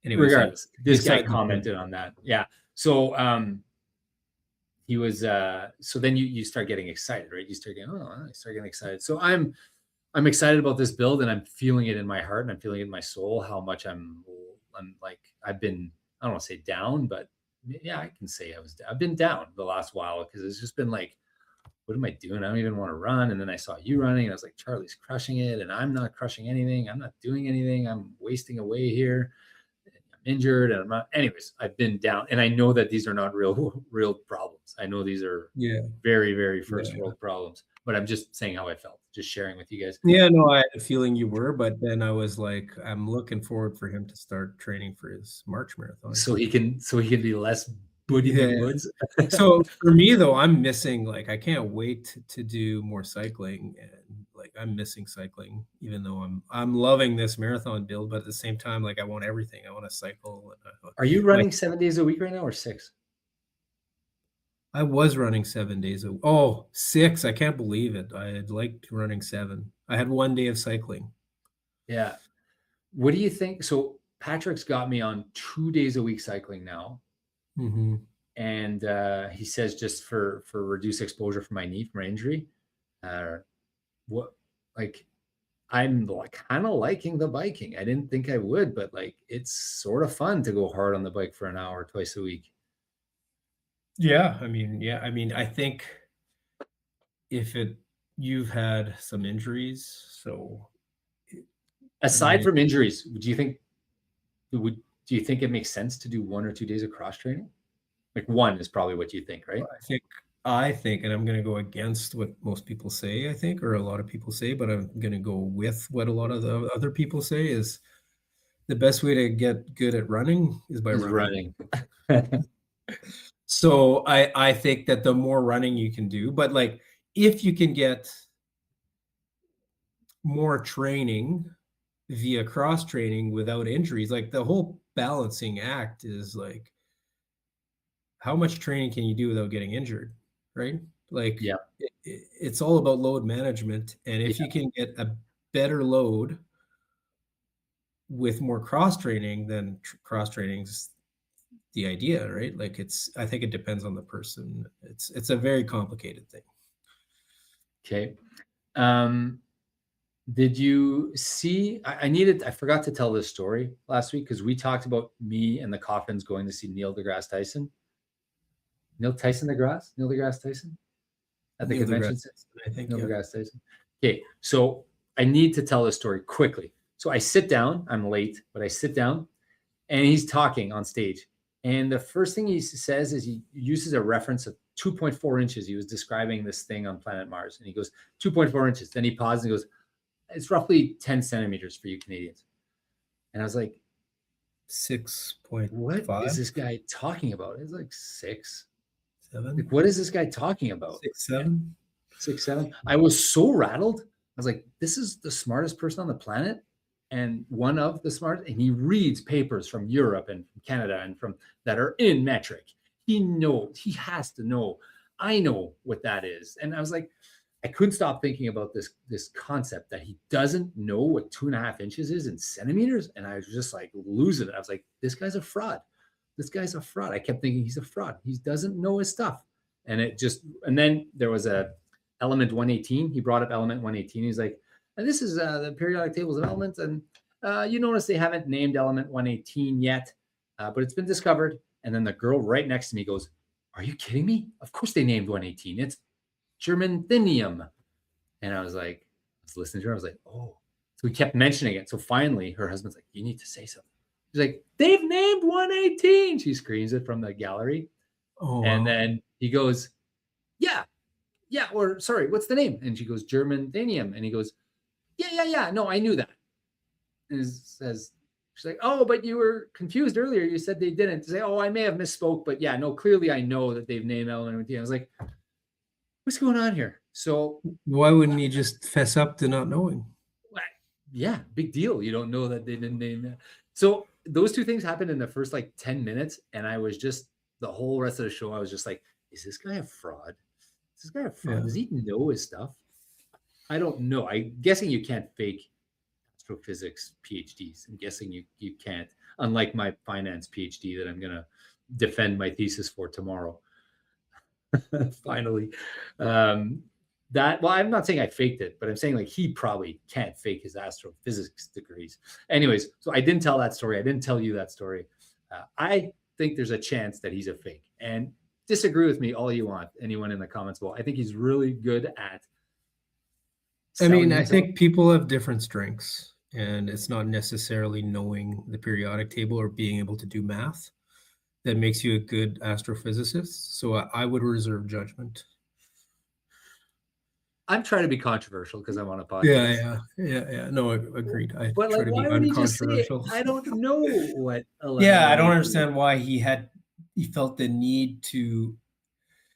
Anyways, yeah. Regardless, this guy Beside the point. commented on that. Yeah. So he was so then you start getting excited, right? You start getting excited. So I'm excited about this build and I'm feeling it in my heart and I'm feeling it in my soul how much I'm like I've been, I don't want to say down, but yeah, I can say I've been down the last while because it's just been like, what am I doing? I don't even want to run. And then I saw you running and I was like, Charlie's crushing it and I'm not crushing anything. I'm not doing anything. I'm wasting away here. I'm injured and I'm not. Anyways, I've been down and I know that these are not real problems. I know these are Yeah. very, very first Yeah. world problems, but I'm just saying how I felt, just sharing with you guys. Yeah, no, I had a feeling you were, but then I was like, I'm looking forward for him to start training for his March marathon. So he can be less booty than Yeah. woods. So for me though, I'm missing like I can't wait to do more cycling and like I'm missing cycling, even though I'm loving this marathon build, but at the same time, like I want everything. I want to cycle. Are you My running 7 days a week right now or 6? I was running 7 days a oh, 6. I can't believe it. I had liked running 7. I had 1 day of cycling. Yeah. What do you think? So Patrick's got me on 2 days a week cycling now. Mm-hmm. And he says just for reduced exposure for my knee from my injury. What like I'm like kind of liking the biking. I didn't think I would, but like it's sort of fun to go hard on the bike for an hour twice a week. Yeah, I mean, I think if it you've had some injuries, so I Aside mean, from injuries, would do you think it makes sense to do 1 or 2 days of cross training? Like one is probably what you think, right? I think, and I'm going to go against what most people say, I think, or a lot of people say, but I'm going to go with what a lot of the other people say is the best way to get good at running is by Is running. running. So I think that the more running you can do, but like if you can get more training via cross training without injuries, like the whole balancing act is like how much training can you do without getting injured, right? Like Yeah. it's all about load management, and if you Yeah. can get a better load with more cross training, then cross training's the idea, right? Like I think it depends on the person. It's a very complicated thing. Okay. Um, did you see? I forgot to tell this story last week because we talked about me and the Coffins going to see Neil deGrasse Tyson. Neil deGrasse Tyson at the Neil convention. deGrasse, I think, Neil yeah. deGrasse Tyson. Okay, so I need to tell this story quickly. So I sit down. I'm late, but I sit down, and he's talking on stage. And the first thing he says is he uses a reference of 2.4 inches. He was describing this thing on planet Mars, and he goes 2.4 inches. Then he pauses and goes, "It's roughly 10 centimeters for you Canadians." And I was like, "What is 6.5, this guy talking about?" It's like 6. 7, Like, what is this guy talking about? 6, 7. 6, 7. I was so rattled. I was like, this is the smartest person on the planet and one of the smartest. And he reads papers from Europe and from Canada and from that are in metric. He knows, he has to know. I know what that is. And I was like, I couldn't stop thinking about this concept that he doesn't know what 2.5 inches is in centimeters. And I was just like losing it. I was like, this guy's a fraud. This guy's a fraud. I kept thinking he's a fraud. He doesn't know his stuff. And then there was a element 118. He brought up element 118. He's like, and this is the periodic tables of elements. And you notice they haven't named element 118 yet, but it's been discovered. And then the girl right next to me goes, are you kidding me? Of course they named 118. It's germanthium. And I was listening to her. I was like, oh. So we kept mentioning it. So finally, her husband's like, you need to say something. She's like, they've named 118. She screams it from the gallery. Oh, And wow. then he goes, yeah, or sorry, what's the name? And she goes, germanthium. And he goes, yeah. No, I knew that. And says, she's like, oh, but you were confused earlier. You said they didn't. Say, oh, I may have misspoke, but yeah, no, clearly I know that they've named element 118. I was like, what's going on here? So Why wouldn't you just fess up to not knowing? yeah, big deal. You don't know that they didn't name that. So those two things happened in the first like 10 minutes. And I was just, the whole rest of the show, I was just like, is this guy a fraud? Is this guy a fraud? Yeah. Does he know his stuff? I don't know. I'm guessing you can't fake astrophysics PhDs. I'm guessing you can't, unlike my finance PhD that I'm going to defend my thesis for tomorrow. Finally. I'm not saying I faked it, but I'm saying like he probably can't fake his astrophysics degrees. Anyways, so I didn't tell that story. I didn't tell you that story. I think there's a chance that he's a fake. And disagree with me all you want, anyone in the comments below. I think he's really good at I mean, I himself. think people have different strengths, and it's not necessarily knowing the periodic table or being able to do math that makes you a good astrophysicist. So I would reserve judgment. I'm trying to be controversial because I'm on a podcast. Yeah. No, agreed. I But try like, to be why would he just say it? uncontroversial. I don't know what 11 Yeah, I don't understand why he felt the need to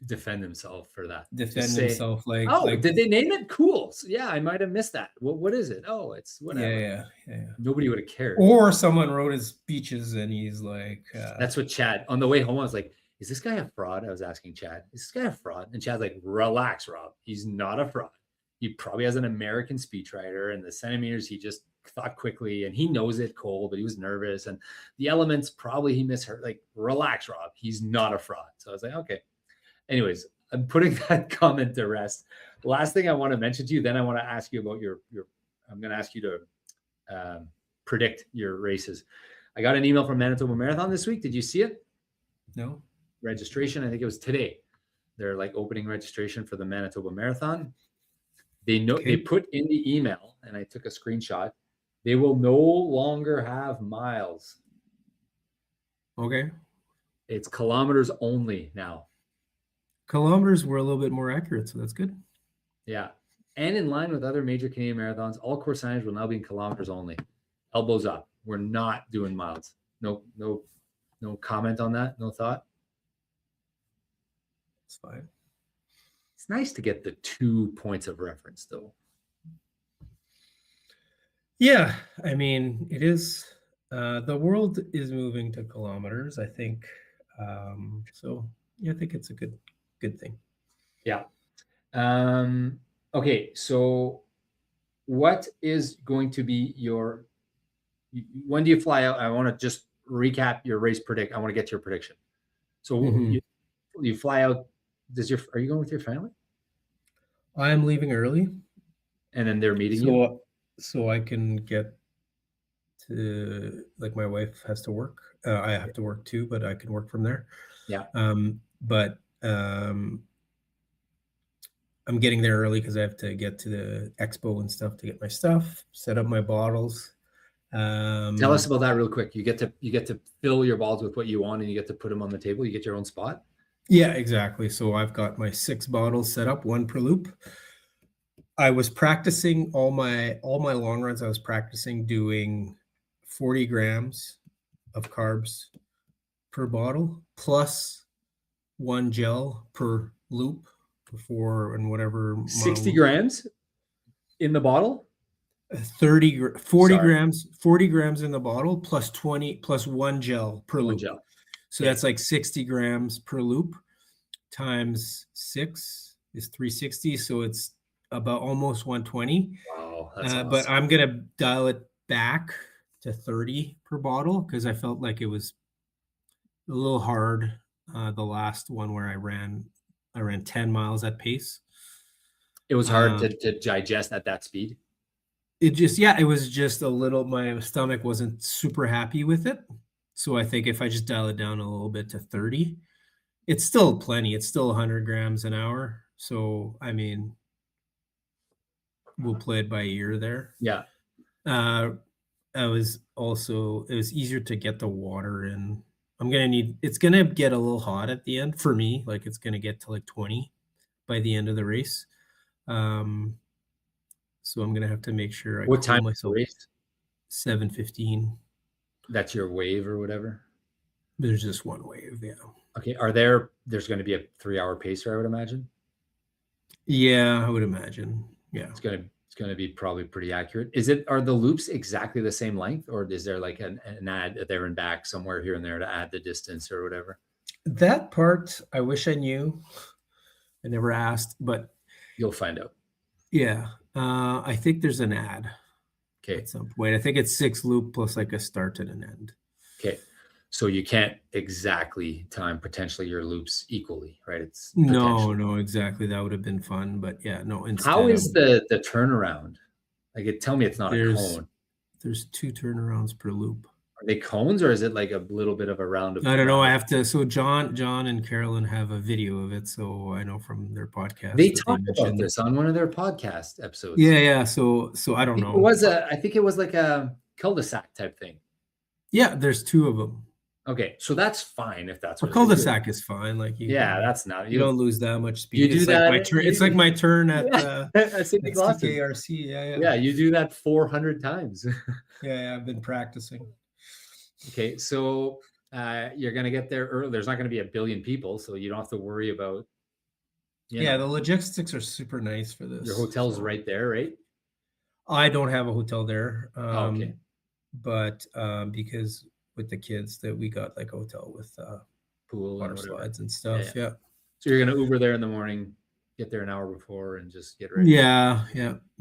defend himself for that. defend Just say, himself. oh, did they name it? Cool. So, yeah, I might have missed that. What is it? Oh, it's whatever. Yeah. Nobody would have cared. Or someone wrote his speeches and he's like, That's what Chad, on the way home, I was like, is this guy a fraud? I was asking Chad, is this guy a fraud? And Chad's like, relax, Rob. He's not a fraud. He probably has an American speechwriter, and the centimeters he just thought quickly, and he knows it cold, but he was nervous. And the elements probably he misheard. Like, relax, Rob. He's not a fraud. So I was like, okay. Anyways, I'm putting that comment to rest. Last thing I want to mention to you, then I want to ask you about your I'm going to ask you to predict your races. I got an email from Manitoba Marathon this week. Did you see it? no. Registration, I think it was today. They're like opening registration for the Manitoba Marathon. They Okay. put in the email, and I took a screenshot. They will no longer have miles. Okay. It's kilometers only now. Kilometers were a little bit more accurate, so that's good. Yeah. And in line with other major Canadian marathons, all course signage will now be in kilometers only. Elbows up. We're not doing miles. No comment on that. No thought. It's fine. It's nice to get the 2 points of reference, though. Yeah, I mean, it is. The world is moving to kilometers, I think. So yeah, I think it's a good thing. Yeah. Okay. So, what is going to be your? When do you fly out? I want to just recap your race predict. I want to get to your prediction. So Mhm. you fly out. Are you going with your family? I'm leaving early, And then they're meeting you. so I can get to, like, my wife has to work. I have to work too, but I can work from there. Yeah. But I'm getting there early because I have to get to the expo and stuff to get my stuff, set up my bottles. Tell us about that real quick. You get to fill your balls with what you want, and you get to put them on the table. You get your own spot. Yeah, exactly. So I've got my 6 bottles set up, one per loop. I was practicing all my long runs. I was practicing doing 40 grams of carbs per bottle plus 1 gel per loop before and whatever 60 loop. grams in the bottle. 40 Sorry. grams in the bottle plus 20 plus 1 gel per One loop. gel. So Okay. that's like 60 grams per loop times 6 is 360. So it's about almost 120. Wow, that's But awesome. I'm going to dial it back to 30 per bottle because I felt like it was a little hard. The last one where I ran 10 miles at pace. It was hard Uh, to digest at that speed. it was just a little, my stomach wasn't super happy with it. So I think if I just dial it down a little bit to 30, it's still plenty. It's still 100 grams an hour. So, I mean, we'll play it by ear there. Yeah. Uh, it was easier to get the water in. It's going to get a little hot at the end for me. Like it's going to get to like 20 by the end of the race. So I'm going to have to make sure I What time cool is the myself. race? 7:15. That's your wave or whatever. There's just one wave. Yeah. Okay. There's going to be a 3-hour pacer, I would imagine. Yeah, I would imagine. Yeah. It's going to be probably pretty accurate. Are the loops exactly the same length, or is there like an add there and back somewhere here and there to add the distance or whatever? That part, I wish I knew. I never asked, but You'll find out. yeah, I think there's an ad Okay. at some point. I think it's 6 loop plus like a start and an end. Okay. So you can't exactly time potentially your loops equally, right? It's No, exactly. That would have been fun, but yeah, no. How is the turnaround? Like, tell me it's not a there's cone. there's 2 turnarounds per loop. Are they cones, or is it like a little bit of a round of? I don't know. I have to. So John and Carolyn have a video of it, so I know from their podcast They that they talked about mentioned this on one of their podcast episodes. Yeah. So I don't know. I think it was like a cul-de-sac type thing. Yeah, there's 2 of them. Okay, so that's fine if that's A what it is. cul-de-sac is fine. Like that's not you don't lose that much speed. You do It's like that. my turn. It's like my turn at CKRC. Yeah. Yeah, you do that 400 times. Yeah, I've been practicing. Okay, so you're gonna get there early. There's not gonna be a billion people, so you don't have to worry about. The logistics are super nice for this. Your hotel's right there, right? I don't have a hotel there. Okay. But because with the kids that we got like a hotel with Pool water and slides and stuff. Yeah. So you're gonna Uber there in the morning, get there an hour before, and just get ready. Yeah.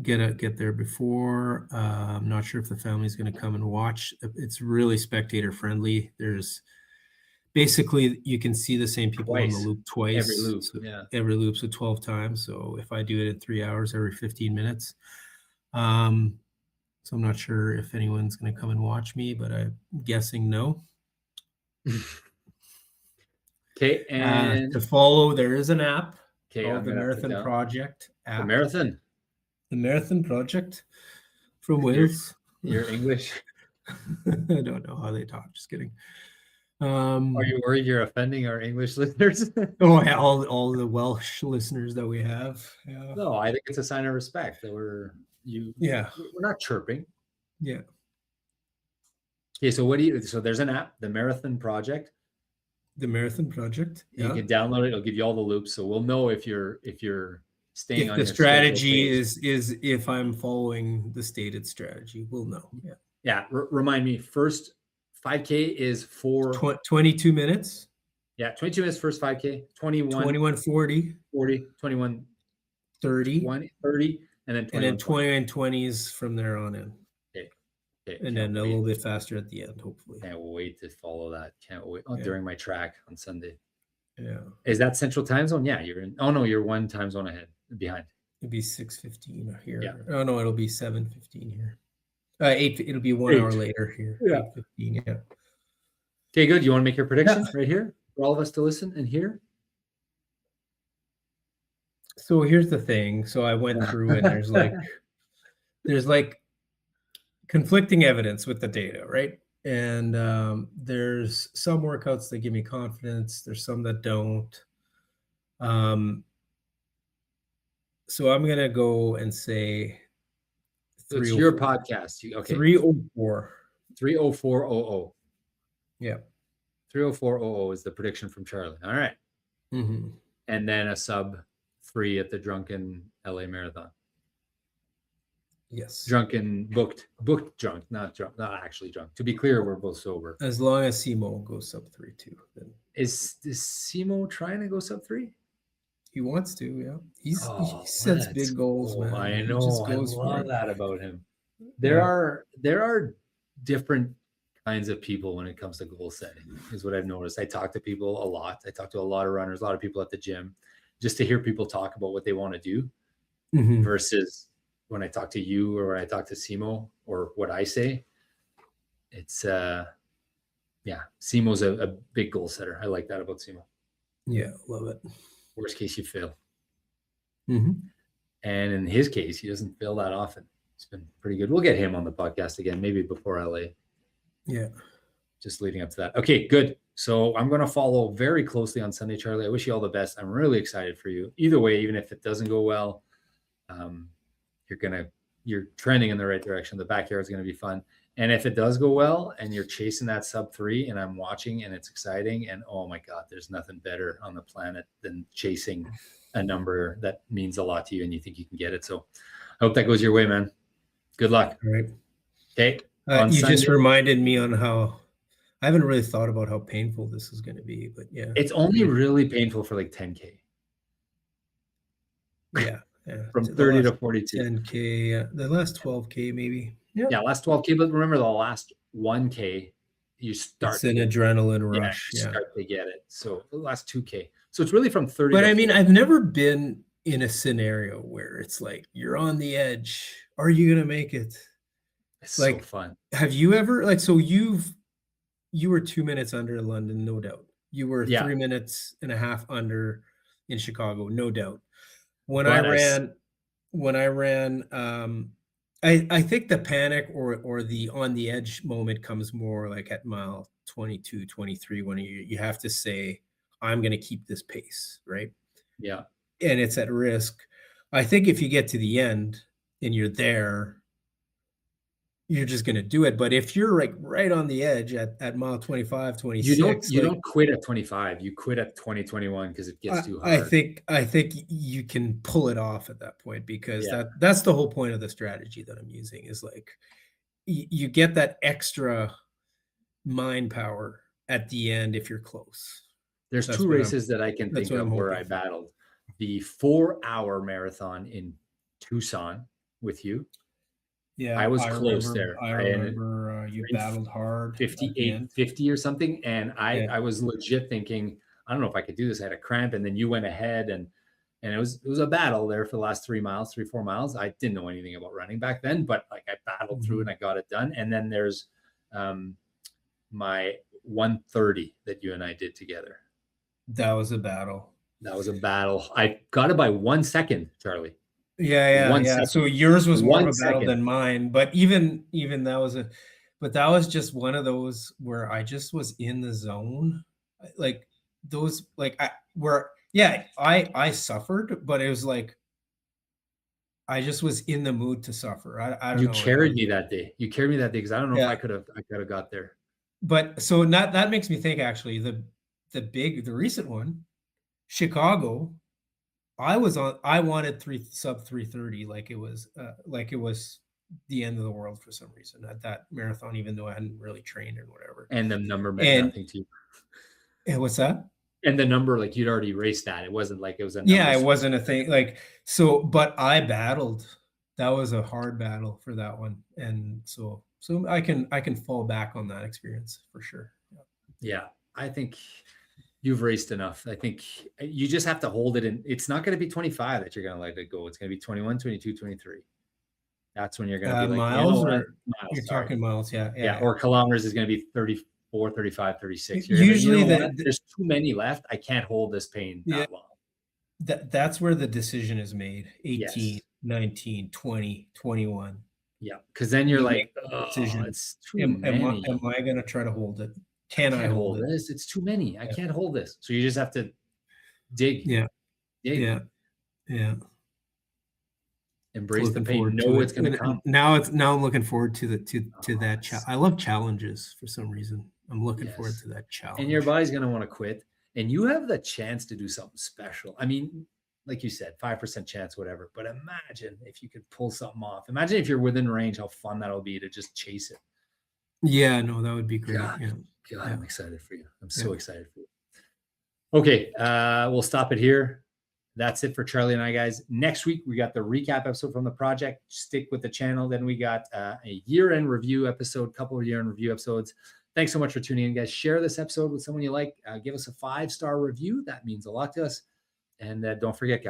Get there before. I'm not sure if the family's going to come and watch. It's really spectator friendly. There's basically you can see the same people on the loop twice. Every loop. So every loop, so 12 times. So if I do it in 3 hours every 15 minutes. So I'm not sure if anyone's going to come and watch me, but I'm guessing no. Okay, and to follow, there is an app called the Marathon Project app. The Marathon. The Marathon Project from Your Wales. your English. I don't know how they talk. Just kidding. Are you worried you're offending our English listeners? Oh yeah, all the Welsh listeners that we have. Yeah. No, I think it's a sign of respect that Yeah. we're not chirping. Yeah. Okay, so what do you? So there's an app, the Marathon Project. The Marathon Project. You Yeah. can download it. It'll give you all the loops, so we'll know if you're staying If on the your scheduled strategy pace. is if I'm following the stated strategy, we'll know. Yeah. Yeah, remind me. First 5K is 22 minutes. Yeah, 22 minutes first 5K, 21, 21:40, 40, 21, 30, 20, 30, and then and then 21, 20. 20 and 20s from there on in. Okay. Okay. And then a little bit faster at the end, hopefully. Can't wait to follow that. Can't wait. Oh, Yeah. during my track on Sunday. Yeah. Is that Central Time Zone? Yeah, you're in. Oh no, you're one time zone behind. It'll be 6:15 here. Yeah. Oh no, it'll be 7:15 here. 8. It'll be 1 hour later here. Yeah. 8:15. Yeah. Okay, good. You want to make your prediction right here for all of us to listen and hear? So here's the thing. So I went through and there's like conflicting evidence with the data, right? And there's some workouts that give me confidence. There's some that don't. So I'm gonna go and say So it's your podcast. Okay. 304. 30400. Yeah. 30400 is the prediction from Charlie. All right. Mm-hmm. And then a sub 3 at the Drunken LA Marathon. Yes. Booked drunk, not actually drunk. To be clear, we're both sober. As long as Simo goes sub 3 too. Then Is Simo trying to go sub 3? he wants to, yeah. He sets big goals, cool. man. I He know. just I goes for love it. that about him. There are different kinds of people when it comes to goal setting, is what I've noticed. I talk to people a lot. I talk to a lot of runners, a lot of people at the gym, just to hear people talk about what they want to do versus when I talk to you or when I talk to Simo or what I say. It's Simo's a big goal setter. I like that about Simo. Yeah, love it. Worst case, you fail. Mm-hmm. And in his case, he doesn't fail that often. It's been pretty good. We'll get him on the podcast again, maybe before LA. Yeah. Just leading up to that. Okay, good. So I'm going to follow very closely on Sunday, Charlie. I wish you all the best. I'm really excited for you. Either way, even if it doesn't go well, you're trending in the right direction. The backyard is going to be fun. And if it does go well and you're chasing that sub 3 and I'm watching and it's exciting and oh my God, there's nothing better on the planet than chasing a number that means a lot to you and you think you can get it. So I hope that goes your way, man. Good luck. All right. Okay. You just reminded me on how I haven't really thought about how painful this is going to be, but yeah. It's only really painful for like 10K. Yeah. From 30 to 42. 10K. Yeah. The last 12K maybe. Yeah, last 12K, but remember the last 1K, you start. It's an adrenaline rush. You start to get it. So the last 2K. So it's really from 30. But I mean, I've never been in a scenario where it's like you're on the edge. Are you gonna make it? It's like so fun. Have you ever so you were 2 minutes under in London, no doubt. You were 3 minutes and a half under in Chicago, no doubt. When I ran, I think the panic or the on the edge moment comes more like at mile 22, 23, when you have to say, I'm going to keep this pace, right? Yeah. And it's at risk. I think if you get to the end and you're there, you're just going to do it. But if you're like right on the edge at mile 25, 26, you don't quit at 25. You quit at 20, 21 because it gets too hard. I think you can pull it off at that point because that's the whole point of the strategy that I'm using is like you get that extra mind power at the end if you're close. There's two races that I can think of where I battled. The 4-hour marathon in Tucson with you. Yeah, I was close there. I remember you battled hard. 58:50 or something. And I was legit thinking, I don't know if I could do this. I had a cramp, and then you went ahead and it was a battle there for the last 4 miles. I didn't know anything about running back then, but like I battled through and I got it done. And then there's my 1:30 that you and I did together. That was a battle. I got it by 1 second, Charlie. Yeah, yeah, One yeah. second. So yours was more of One a battle second. than mine, but even that was a but that was just one of those where I just was in the zone. Like those like I where yeah, I suffered, but it was like I just was in the mood to suffer. I don't You know. It was carried me that day. You carried me that day because I don't know if yeah. I could have got there. But so not that makes me think actually the recent one, Chicago, I wanted 3 sub 3:30 like it was the end of the world for some reason at that marathon, even though I hadn't really trained and whatever. And the number meant And nothing to you. what's that? And the number, like you'd already raced that. It wasn't like it was a Yeah, number it swap. wasn't a thing, like, so but I battled. That was a hard battle for that one, and so I can fall back on that experience for sure. Yeah. Yeah. I think you've raced enough. I think you just have to hold it in. It's not going to be 25 that you're going to let it go. It's going to be 21, 22, 23. That's when you're going to be like, you know Miles what? or Miles, you're sorry. talking miles? Yeah, Yeah. yeah, yeah. Or kilometers is going to be 34, 35, 36. You're going to be, you Usually know what? There's too many left. I can't hold this pain yeah, that long. that's where the decision is made. 18, Yes. 19, 20, 21. Yeah. Cause then you're You like, make that oh, decision. it's too Am many. I gonna try to hold it? I Can I can't hold hold it? this. It's too many. I Yeah, can't hold this. So you just have to dig, yeah, dig, yeah, yeah. embrace the Looking pain, forward to know it. it's going to come. Now I'm looking forward to Oh, that I love challenges for some reason. I'm looking forward yes. to that And your challenge. body's going to want to quit. And you have the chance to do something special. I mean, like you said, 5% chance, whatever. But imagine if you could pull something off. Imagine if you're within range, how fun that'll be to just chase it. Yeah, no, that would be great. God, Yeah, God, yeah, I'm excited for you. I'm yeah. so excited for you. Okay, we'll stop it here. That's it for Charlie and I, guys. Next week, we got the recap episode from the project. Stick with the channel. Then we got a year-end review episode, couple of year-end review episodes. Thanks so much for tuning in, guys. Share this episode with someone you like. Give us a 5-star review. That means a lot to us. And don't forget,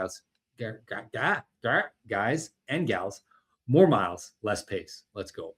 guys and gals, more miles, less pace. Let's go.